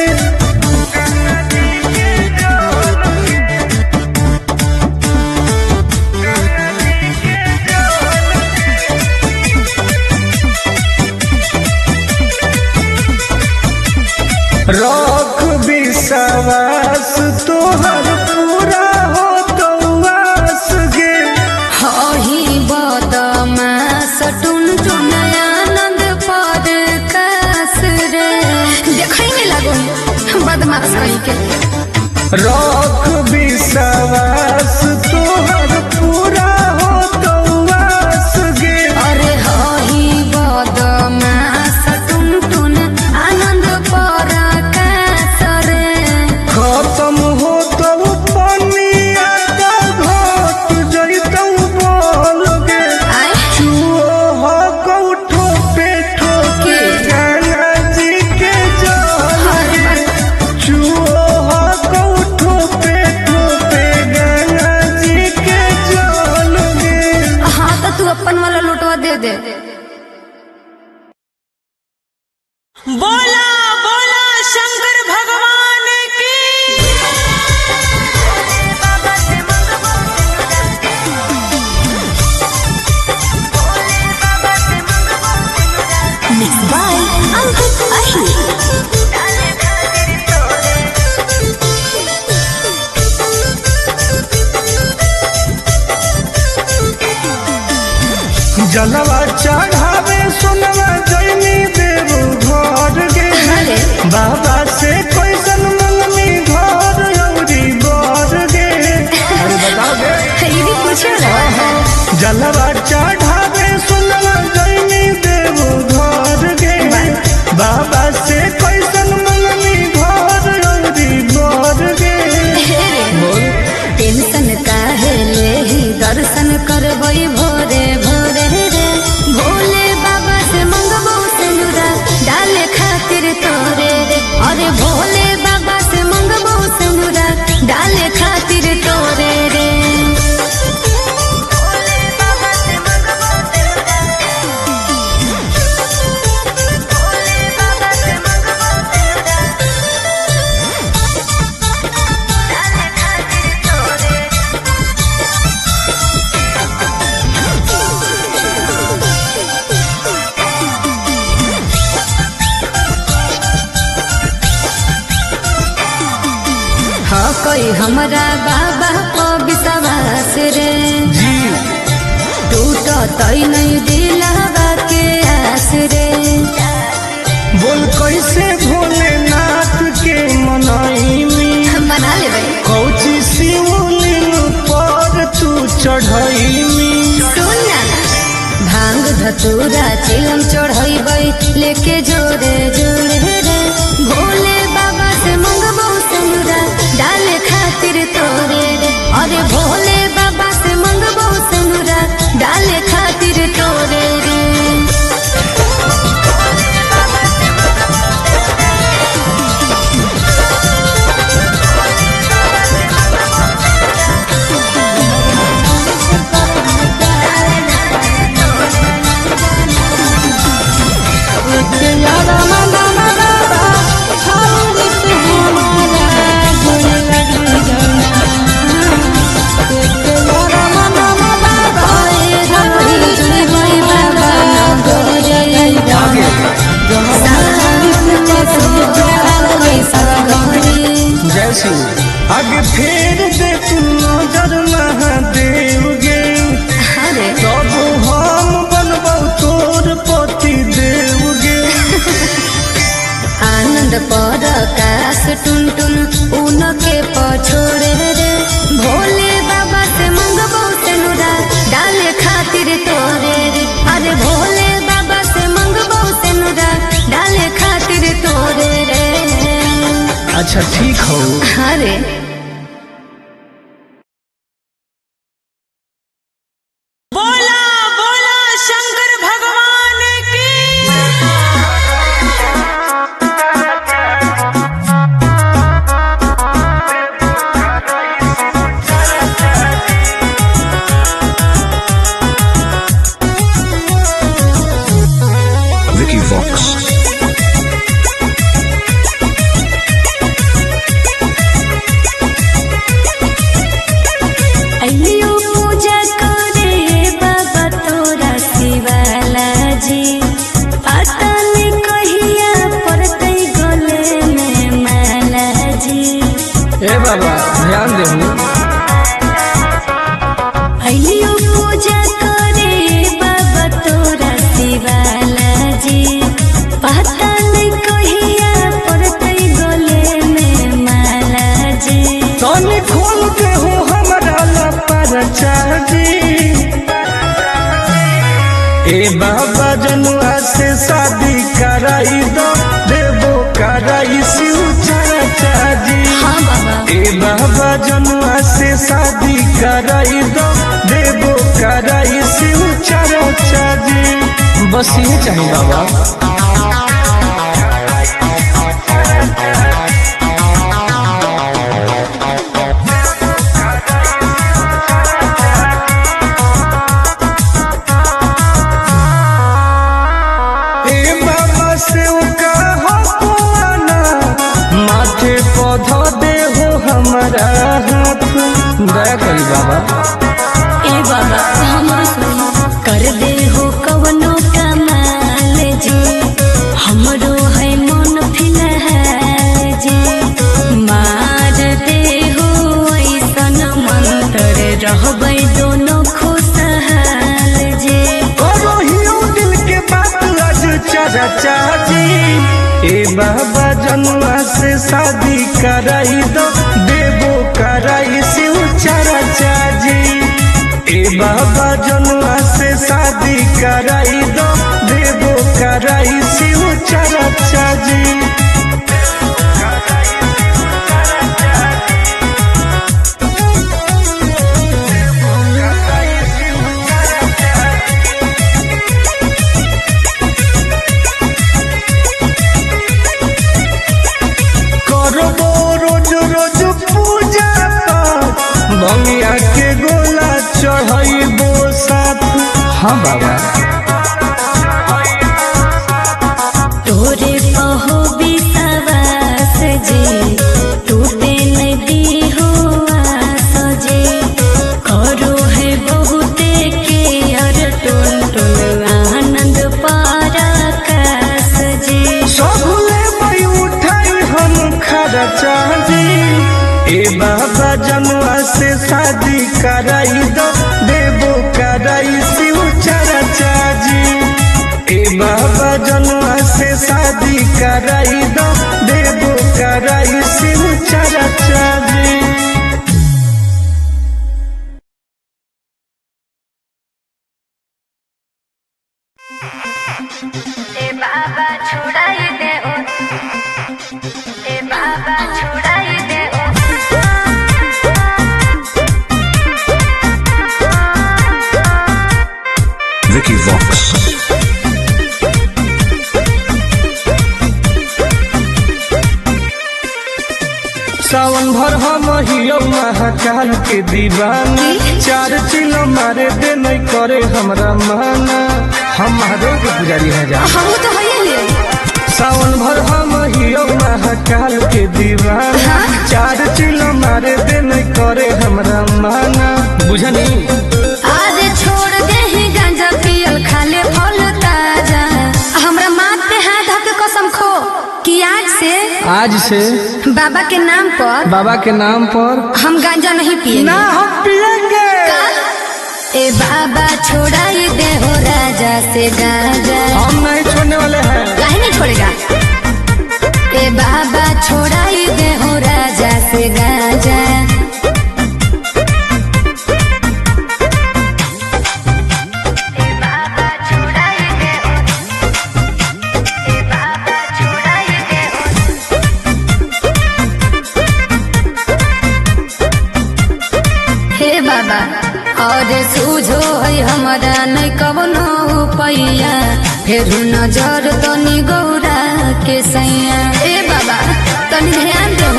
रख विश्वास तोहर पूरा हो तो आस गे। हही बदमाश टुन टुन आनंद पर कास रे। देखै में लागो बदमाश कहीं के। रख विश्वास तोहर पूरा हो तो आस गे। अरे हही बदमाश टुन टुन आनंद पर कास रे। खत्म हो तो पनिया तो घट जइतौ बोल गे, आय चुओ हो कौठो पे ठोके गंगा जी के जल गे, चुओ हो कौठो पे ठोके गंगा जी के जल गे। हाँ तो तू अपन वाला लुटवा दे दे। बोला बोला शंकर भगवान की। Mixed by Ankit Ahi। जलवा चढ़ावे सोनवा जैनी देव घर गे, अरे बाबा से कैसन मंगनी घर अउरी बर गे। अरे बताओ गे। ये भी पूछो ना। जलवा चढ़ावे सोनवा जैनी देव घर गे, बाबा से कैसन मंगनी घर अउरी बर गे। टेंशन काहे लेही दर्शन करबई भोरे भोरे रे। भोले बाबा से मंगबो सिंदूरा डाले खातिर तोरे रे। अरे भोले बाबा से मंगबो सिंदूरा डाले खातिर तोरे रे। हाँ कोई हमरा बाबा को विश्वास रे। जी टूटो तई नहीं दिलावा के आस रे। बोल कैसे भोलेनाथ के मनाई में मना ले भाई। कौची शिवलिंग पर तू चढ़ई में। सुन ना भांग धतूरा चिलम चढ़ई लेके जोरे जोरे रे। भोले बाबा से मंगबो सिंदूरा डाले खातिर तोरे रे। अरे भोले बाबा से मंगबो सिंदूरा आनंद पर आकाश टुन टुन उनके पछोड़े रे भोले बाबा से मंगबो सेनुरा डाले खातिर तोरे रे अरे भोले बाबा से मंगबो सेनुरा डाले खातिर तोरे रे। अच्छा ठीक हो। अरे बोला बोला शंकर भगवान की। Vicky Vox. अलियो पूजा करे बाबा तोरा शिवाला जी पता नहीं कहिया पड़ते गले में माला जी। ए बाबा ध्यान देहु। अलियो पूजा करे बाबा तोरा शिवाला जी पता नहीं कहिया पड़ते गले में माला जी। तनी खोल के हो हमारा लपर चाची। ए बाबा जनुआ से शादी कराई दो देवो कराई शिव चाची। हाँ बाबा ए बाबा जनुआ से शादी कराई दो देवो कराई शिव चाची। बस ये चाहिए बाबा। माथे पौधा दे हो हमारा हाथ दया करी बाबा। ए बाबा हमरो सुनो कर दे हो कवनो कमाल जी हमरो है मन फिलहाल जी मार दे हो ऐसन मंत्र रहबै दोनों खुशहाल जी। करो हियो दिल के बात आज चाचा चाची। ए बाबा जनुआ से शादी कराई दो देवो कराई शिव चाची। ए बाबा जनुआ से शादी कराई दो देवो कराई शिव चाची। बंगिया के गोला चढ़ाइबो साथ। हाँ बाबा तोरे पहो विश्वास जी टूटे नदी हो आस जी करो है बहुते के अर टुन टुन आनंद पर आकाश जी। सबले बई उठाई हम खर्चा जी। ए बाबा जनुआ से शादी कराई दो देवो कराई शिव चाची। ए बाबा जनुआ से शादी कराई दो देवो कराई शिव चाची। ए बाबा छुड़ाई दे ओ ए बाबा छुड़ाई दे ओ। Vicky Vox. सावन भर हम हियो महाकाल के दीवाना। चार चिलो मारे दे नहीं करे हमरा माना। हम महादेव के पुजारी हैं जा। हम तो है सावन भर हम हियो महाकाल के दीवाना। चार चिलो मारे दे नहीं करे हमरा माना। बुझनी आज छोड़ दे ही गांजा पियल खाले फल ताजा हमरा माथ पे हाथ धर के कसम खो कि आज से बाबा के नाम पर हम गांजा नहीं पिएंगे। ना हम पिएंगे। ए बाबा छोड़ाई दे हो राजा से गांजा। हम नहीं छोड़ने वाले हैं। काहे नहीं छोड़ेगा। ए फेरू नजर तनी गौरा के सैया। ए बाबा तनी ध्यान दो।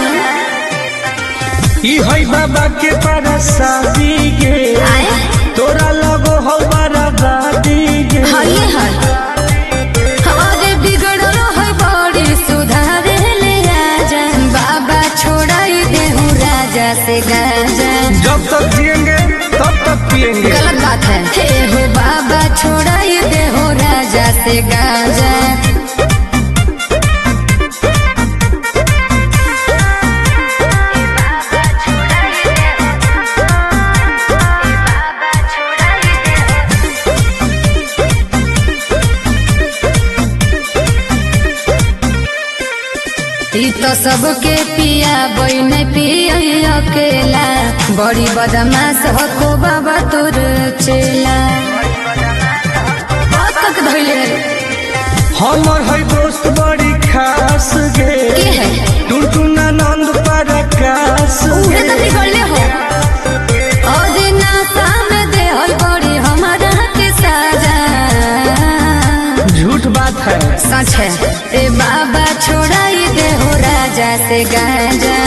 ई है बाबा के परसादी गे आए तोरा लगो हो बराबादी गे हइए है हमारे बिगड़ल है बड़ी सुधारे ले आजा। बाबा छोड़ाई देहूँ राजा से गाजा। जब तक जिएंगे तब तक पिएंगे। गलत बात है। हे हो बाबा छोड़ाई देहूँ राजा से गाजा। ई तो सबके पिया बन पिया अकेला। बड़ी बदमाश हो को बाबा तोर चेला। बहुत तक धैले हमर है दोस्त बड़ी खास गे के है टुनटुना नंद प्रकाश उहे गे तो बिगड़ले हो। और नासा में दे हो बड़ी हमारा के साजा। झूठ बात है। सच है। ए बाबा छोड़ाई दे हो राजा से गाजा।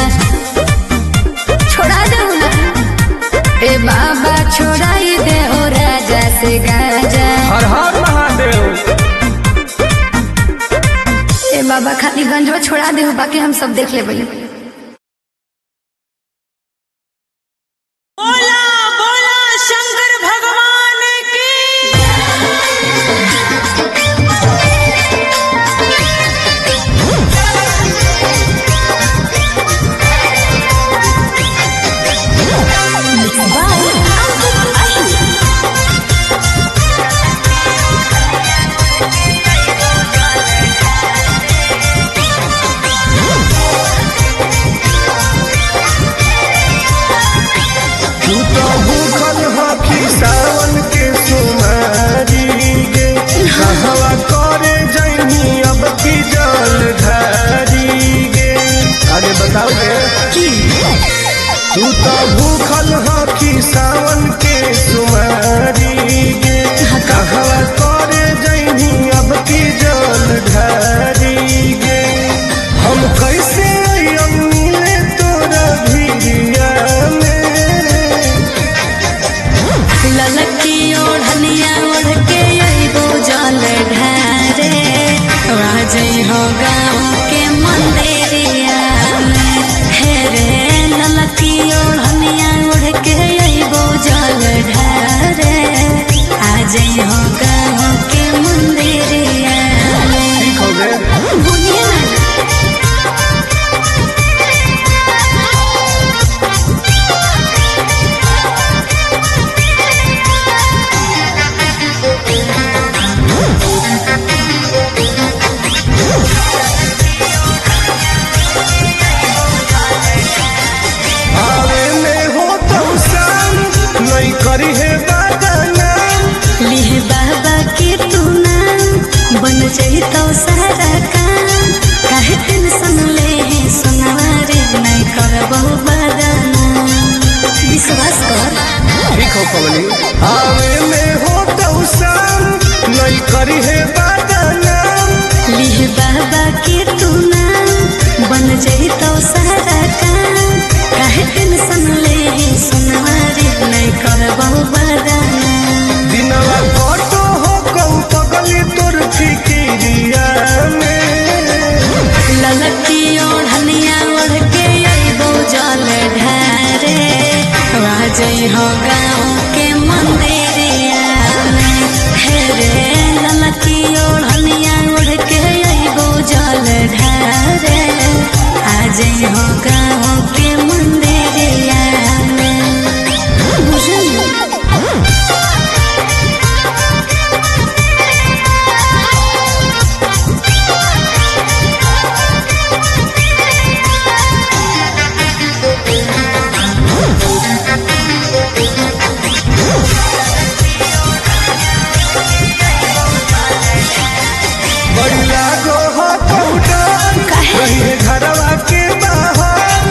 छोड़ा दो ना। ए बाबा छोड़ाई दे हो राजा से गाजा। हर हर महादेव। ए बाबा खाली गंजवा छोड़ा दे हो बाकी हम सब देख ले भाई। बोला बोला शंकर भगवान की। तू तो भूखल हकी सावन के सुमारी गे कहवा करे जैनी अब की जल ढारी गे। अरे बताओ गे तू तो भूखल हकी सावन के सुमारी गे कहवा करे जैनी अब की जल ढारी गे। हम कैसे मिले तोरा भिड़िया में ललकी ओढ़निया ओढ़ के अइबो जल ढारे। राजई हो गाँव के मंदिरिया में। हे रे ललकी ओढ़निया ओढ़ के अइबो जल ढारे। आजई हो गाँव के मंदिरिया में। ठीक हो गए। बोलिए ना। आवे में हो तो शाम नहीं करी है बागाना। लिह बाबा के तू नाम बन जाई तो सारा काम। काहे टेंशन ले है सुनवारे नहीं करबो बगाना। विश्वास कर। ठीक हो कमली। आवे में हो तो शाम नहीं करी है बागाना। लिह बाबा के तू नाम बन जाई तो सारा काम। काहे टेंशन ले है सुनवारे नहीं करबो बगाना। दिनवा फोटो हो कऊ पगली तोर फिकिरिया में। ललकी ओढ़निया ओढ़ के अइबो जल ढारे। राजई हो गाँव के मंदिरिया में। हे रे ललकी ओढ़निया ओढ़ के अइबो जल ढारे। आजई हो गाँव के मंदिरिया में। बुझलिए बड़ी लागो हो कौटन रही है घरवा के बाहर।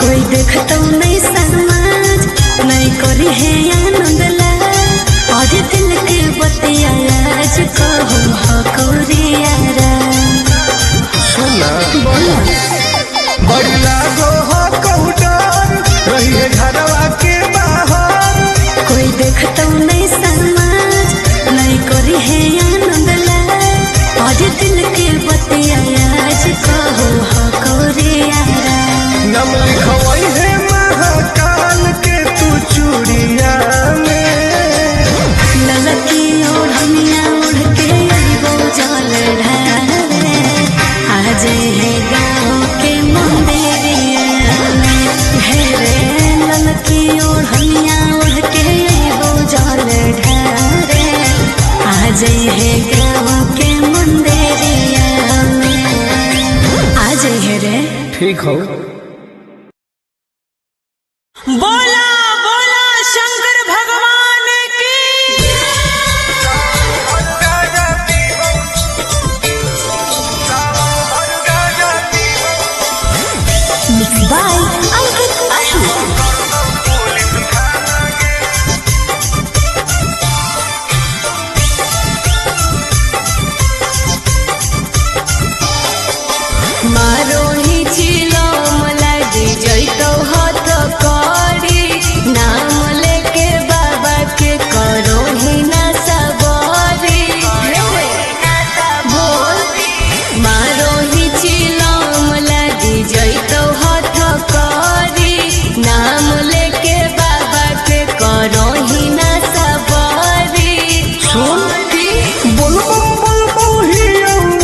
कोई देखतो नहीं समाज नहीं करी है आनंद ला। और दिल के बतिया आज कहूँ हको देखो। बोला बोला शंकर भगवान की। Mixed by Ankit Ashu. मारो ही चिलो मलाई जैतो हाथ करी नाम लेके बाबा के करो ही ना सबरी बोल मारो ही चिलो मलाई जैतो हाथ करी नाम लेके बाबा के करो ही ना सबरी सुन बोल बम ही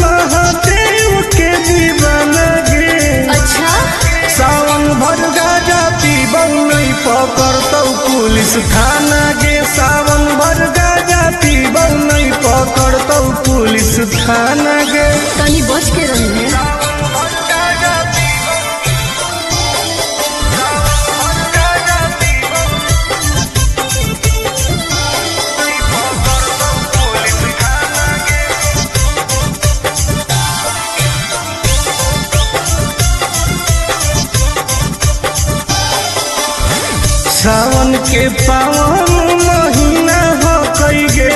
महादेव के दीवाना गे। अच्छा सावन भर गाजा पीबौ नहीं पकड़तौ पुलिस थाना गे। सावन भर गाजा पीबौ नहीं पकड़तौ पुलिस थाना गे। तनी बच के रही है सावन के पावन महीना हो कई गे।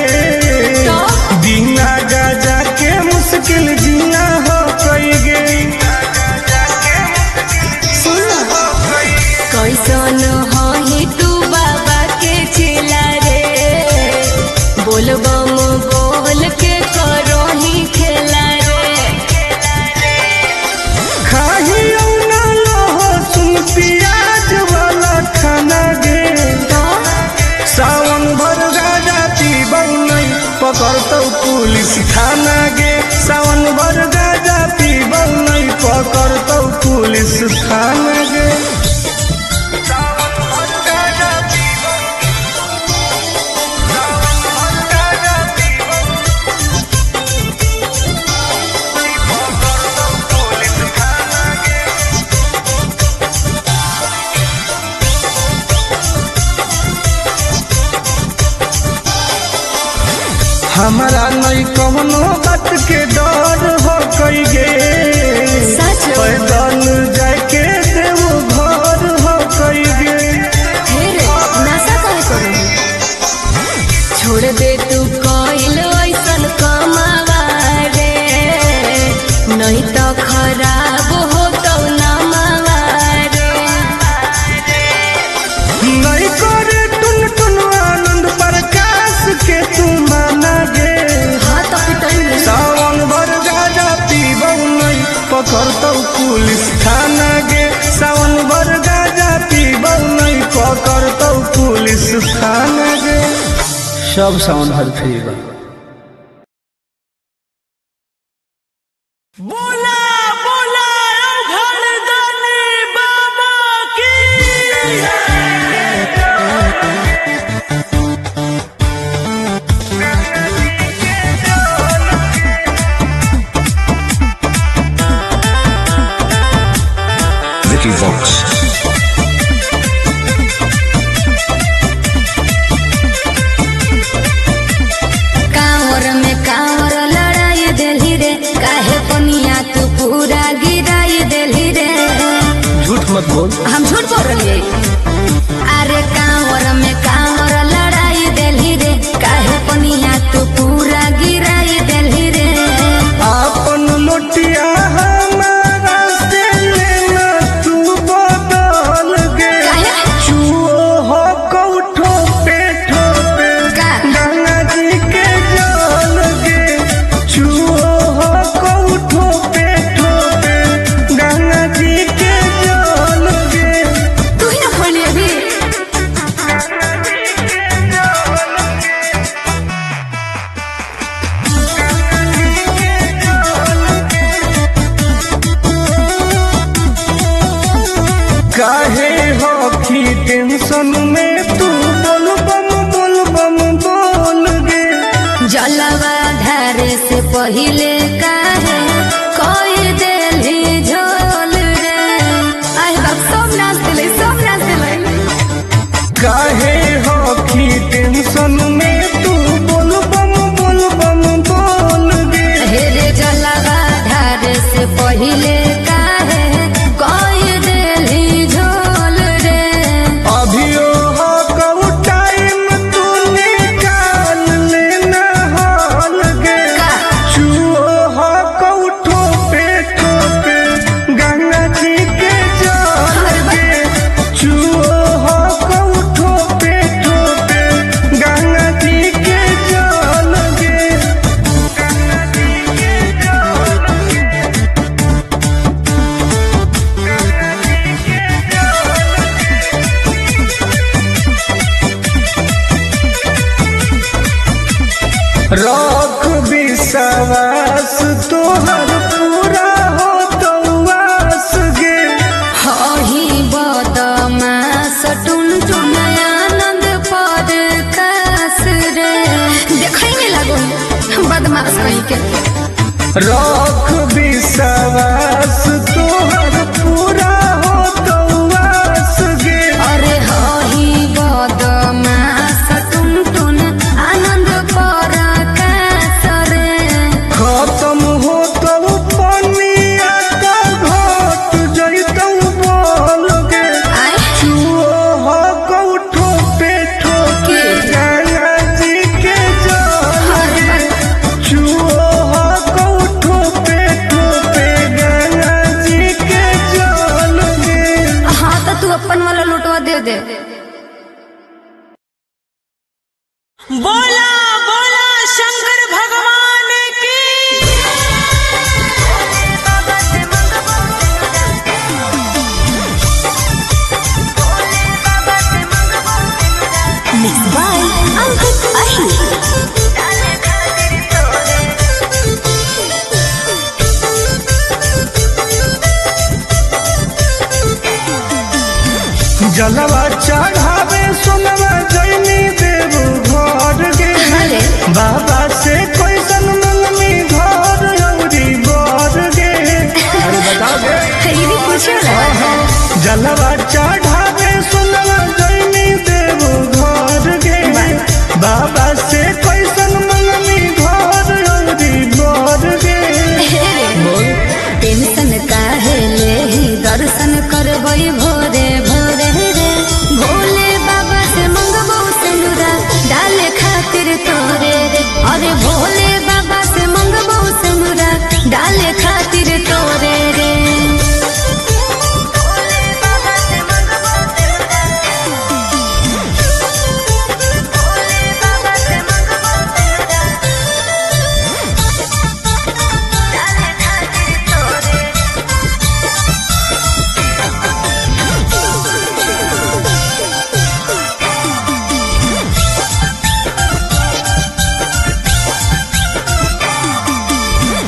बिना गाजा के मुश्किल जीना हो कई गे। कैसन ही तू बाबा के चिला रे बोल बम बोल के करो ही खेला रे खाही ना लहसुन प्याज वाला खाना गे। सावन भर गाजा पीबौ नहीं पकड़तौ पुलिस थाना गे। सावन भर गाजा पीबौ नहीं पकड़तौ पुलिस थाना गे। हमारा नहीं कवनो बात के डर हो कई गे। सच पैदल जाके देव घर हो कई गे। रे नशा काहे करो छोड़ दे तू कइल ऐसन कमावा रे नहीं तो खराब हो तो नमावा रे नहीं करे टुन टुन आनंद प्रकाश के तू माना गे। हाँ तो पिटाई सावन भर गाजा पीबौ नहीं पकड़तौ पुलिस थाना गे। सावन भर गाजा पीबौ नहीं पकड़तौ पुलिस थाना गे। सब सावन भर फ्री बा। बोला बोला घरदानी बाबा की। Vicky Vox. कांवर में कांवर लड़ाई देली रे काहे पनिया तू पूरा गिराई देली रे झूठ मत बोल। हम झूठ बोल रही अरे कांवर में कांवर लड़ाई देली रे काहे पनिया तू पूरा गिराई देली रे आपन लोटिया हमारा से लेना तू बदल गे। काहे? चुओ हो कौठो पे ठोपे का? गंगा जी के जल गे। चुओ हो कौठो पे ठोपे गंगा जी के जल गे। तू ही ना खोली अभी काहे हो की टेंशन में तू बोल बम बोल गे। जलवा धारे से पहिले काहे कोई देली झोल रे रख विश्वास तोहर पूरा हो तो आस गे। हही बदमाश टुन टुन आनंद पर कास रे। देखई में लागो बदमाश कहीं के। रख विश्वास तोहर पूरा हो तो आस गे। अरे हही बदमाश टुन टुन आनंद पर कास रे। खत्म हो तो पनिया का घट जैतौ बोल गे। आय चुओ हो कौठो पे ठोके गंगा जी के जल गे। चुओ हो कौठो पे ठोके गंगा जी के जल गे। हाँ तो तू अपन वाला लुटवा दे दे। बोला बोला शंकर भगवान की। Mixed by Ankit Ahi. जलवा चढ़ावे सुनवा जैनी देव घर गे। अरे बाबा से कैसन मंगनी घर औरी बर गे। अरे बताओ गे। ये भी पूछो ना। जलवा चढ़ावे सुनवा जैनी देव घर गे। बाबा से कैसन मंगनी घर औरी बर गे। टेंशन काहे ले दर्शन करबई भोरे भोरे रे। भोले बाबा से मंगबो सिंदूरा डाले खातिर तोरे रे। अरे भोले बाबा से मंगबो सिंदूरा डाले खातिर तोरे रे।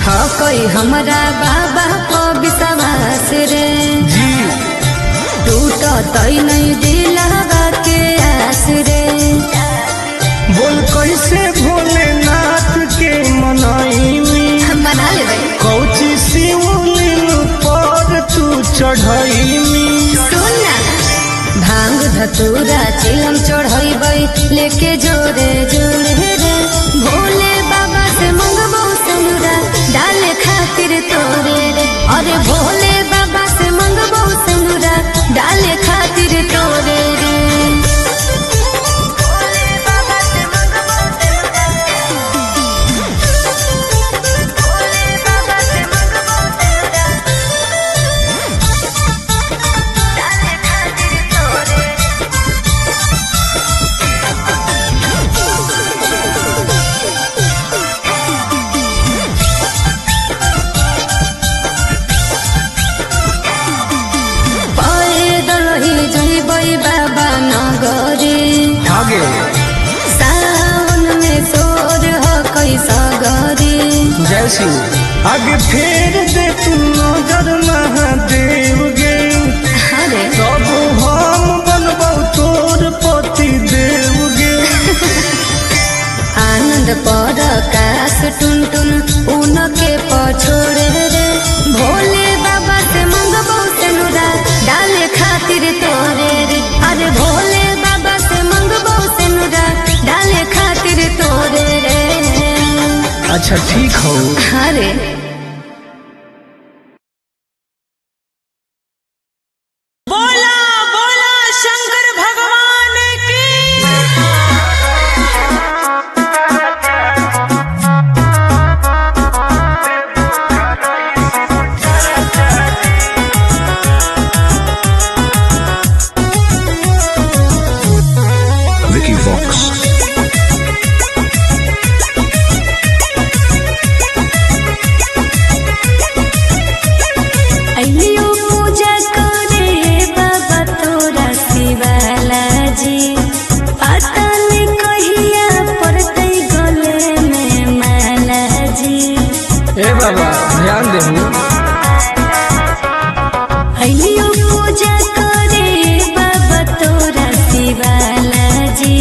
हाँ कोई हमरा बाबा को विश्वास रे। जी टूट तई नहीं दिलावा के आस रे। बोल कैसे भोलेनाथ के मनाई मना ले भाई। कौची शिवलिंग पर तू चढ़ाई। सुन ना भांग धतूरा चिलम चढ़ैबै लेके जोरे जोरे रे। भोले बाबा से मंगबो सिंदूरा डाले खातिर तोरे रे। अरे भोले बाबा से मंगबो सिंदूरा डाले खातिर तोरे रे। पैदल ही जइबै बाबा नगरी। आगे सावन में सोर हो कैसा गरी। जय शिव आगे फेर दे तू नजर महादेव गे। अरे सब हम बनबौ तोर पति देव गे। आनंद पर काश टुन टुन उनके पछोड़े रे। भोले बाबा से मंगबो सिंदूरा डाले खातिर तोरे रे। अरे भोले बाबा से मंगबो सिंदूरा डाले खातिर तोरे रे। अच्छा ठीक हो। अरे बोला बोला शंकर भगवान की। Vicky Vox. बाबा ध्यान देहू। अइलियो पूजा करे बाबा तोरा शिवाला जी,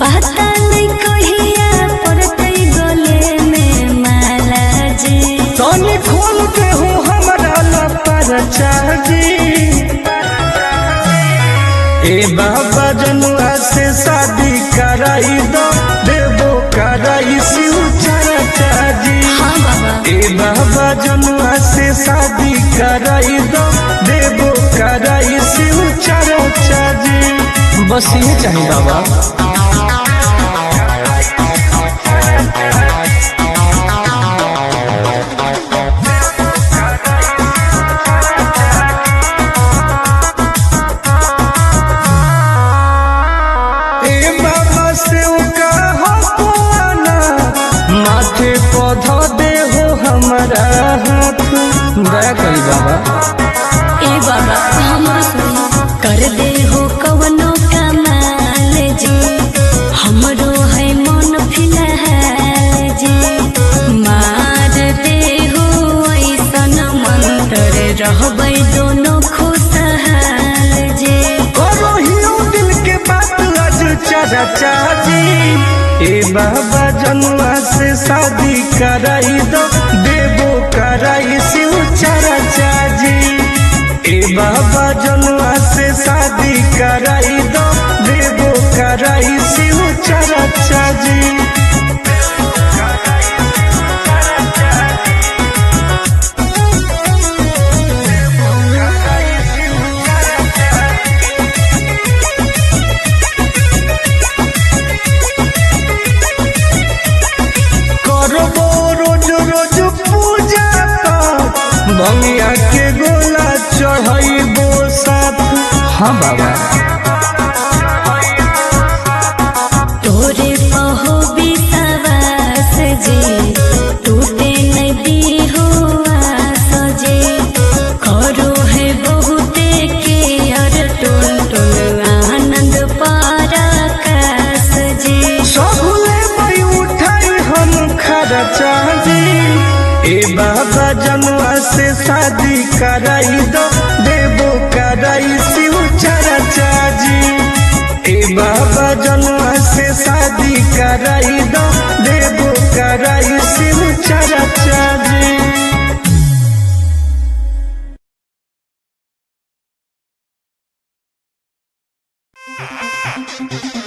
पता नहीं कहिया पड़तै गले में माला जी। तनी खोल के हो हमरा लपर चाही, ए बाबा जनुआ से शादी कराई दो, देवो कराई शिव चर्चा जी। हाँ बाबा ए बाबा जनुआ से शादी कराई दो, देवो कराई शिव चर्चा जी। बस ये चाहिए बाबा। माथे पौधा दे हो हमारा हाथ, दया करी बाबा। ए बाबा हमरो सुन कर दे हो कवनो कमाल जी, हमरो है मन फिलहाल जी। मार दे हो ऐसन मंत्र रहबै दोनों खुशहाल जी। करो हियो दिल के बात आज चर्चा जी, ए बाबा जनुआ से शादी कराई दो, देवो कराई शिव चर्चा जी। ए बाबा जनुआ से शादी कराई दो, देवो कराई शिव चर्चा जी। भंगिया के गोला चढ़ाइबो साथ। हाँ बाबा तोरे पहो विश्वास जी, टूटे नहीं दी हो आस जी। करो है बहुते के अर टुन टुन आनंद पराकाश जी। सबले मई उठाई हम खर्चा जी, ए बाबा जनुआ से शादी कराई दो, देवो कराई शिव चर्चा जी। ए बाबा जनुआ से शादी कराई दो, देवो कराई शिव चर्चा जी।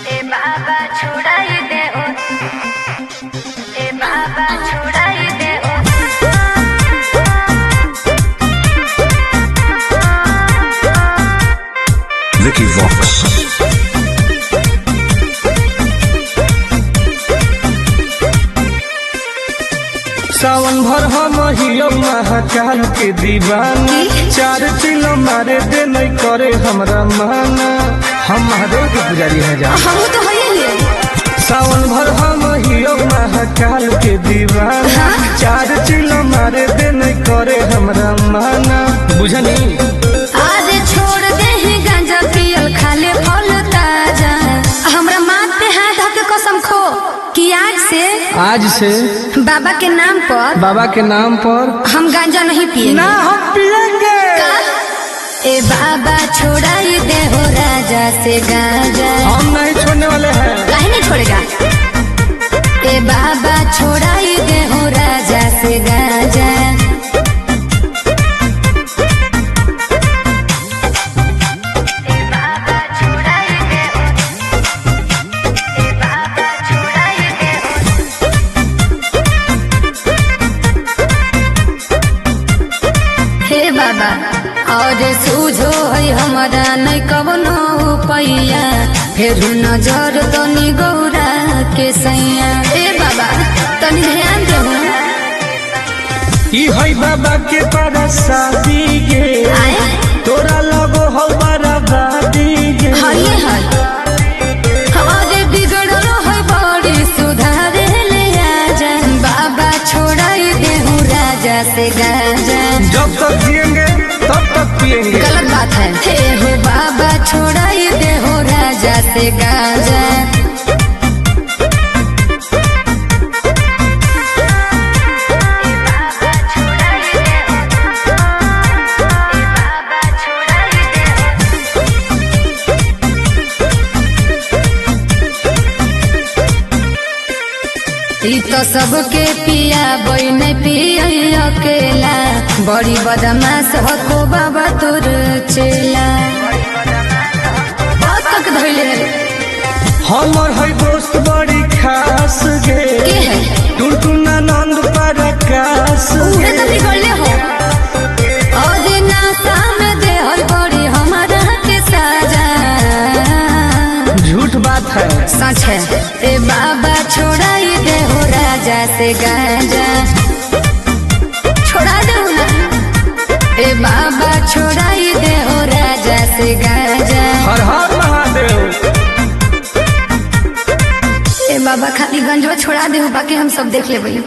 ए बाबा छुड़ाई दे ओ, ए बाबा छुड़ाई दे ओ। Vicky Vox. सावन भर हम हियो महाकाल के दीवाना, 4 किलो मारे दे नहीं करे हमरा माना। हम महादेव के पुजारी हैं जा। हम तो है सावन भर हम हियो महाकाल के दीवाना, 4 किलो मारे दे नहीं करे हमरा माना। बुझनी आज छोड़ दे ही गांजा पियल, खाले फल ताजा। हमरा माथ पे हाथ धके कसम खो कि आज से बाबा के नाम पर हम गांजा नहीं पिएंगे। ना हम पिएंगे। ए बाबा छोड़ाई दे हो राजा से गांजा, हम नहीं छोड़ने वाले हैं। काहे नहीं छोड़ेगा। ए बाबा छोड़ाई दे हो राजा से गांजा। और सूझो है हमारा नहीं कवनो पैया, फिर नजर तनी गौरा के सैया। ए बाबा तनी ध्यान दो। ई है बाबा के परसादी गे, तोरा लगो हो बराबादी गे। हये है हमारे बिगड़ल है बड़ी सुधारे ले आजा। बाबा छोड़ाई दे हूँ राजा से गांजा। जब तक जिएंगे तब तक पिएंगे। गलत बात है। हे हो बाबा छोड़ाई दे हो राजा से गांजा। सबके पिया बन पिया अकेला बड़ी बदमाश हको बाबा तोर चेला बहुत तक धैले हमर है दोस्त बड़ी खास गे के है टुनटुना नंद पर आकाश उहे तो बिगड़ले हो और नाता में दे हर बड़ी हमारा के साजा झूठ बात है सच है ए बाबा छोड़ाई दे हो राजा से गाजा छोड़ा दे ना ए बाबा छोड़ाई दे हो राजा से गाजा हर हर महादेव ए बाबा खाली गंजवा छोड़ा दे हो बाकी हम सब देख ले भाई।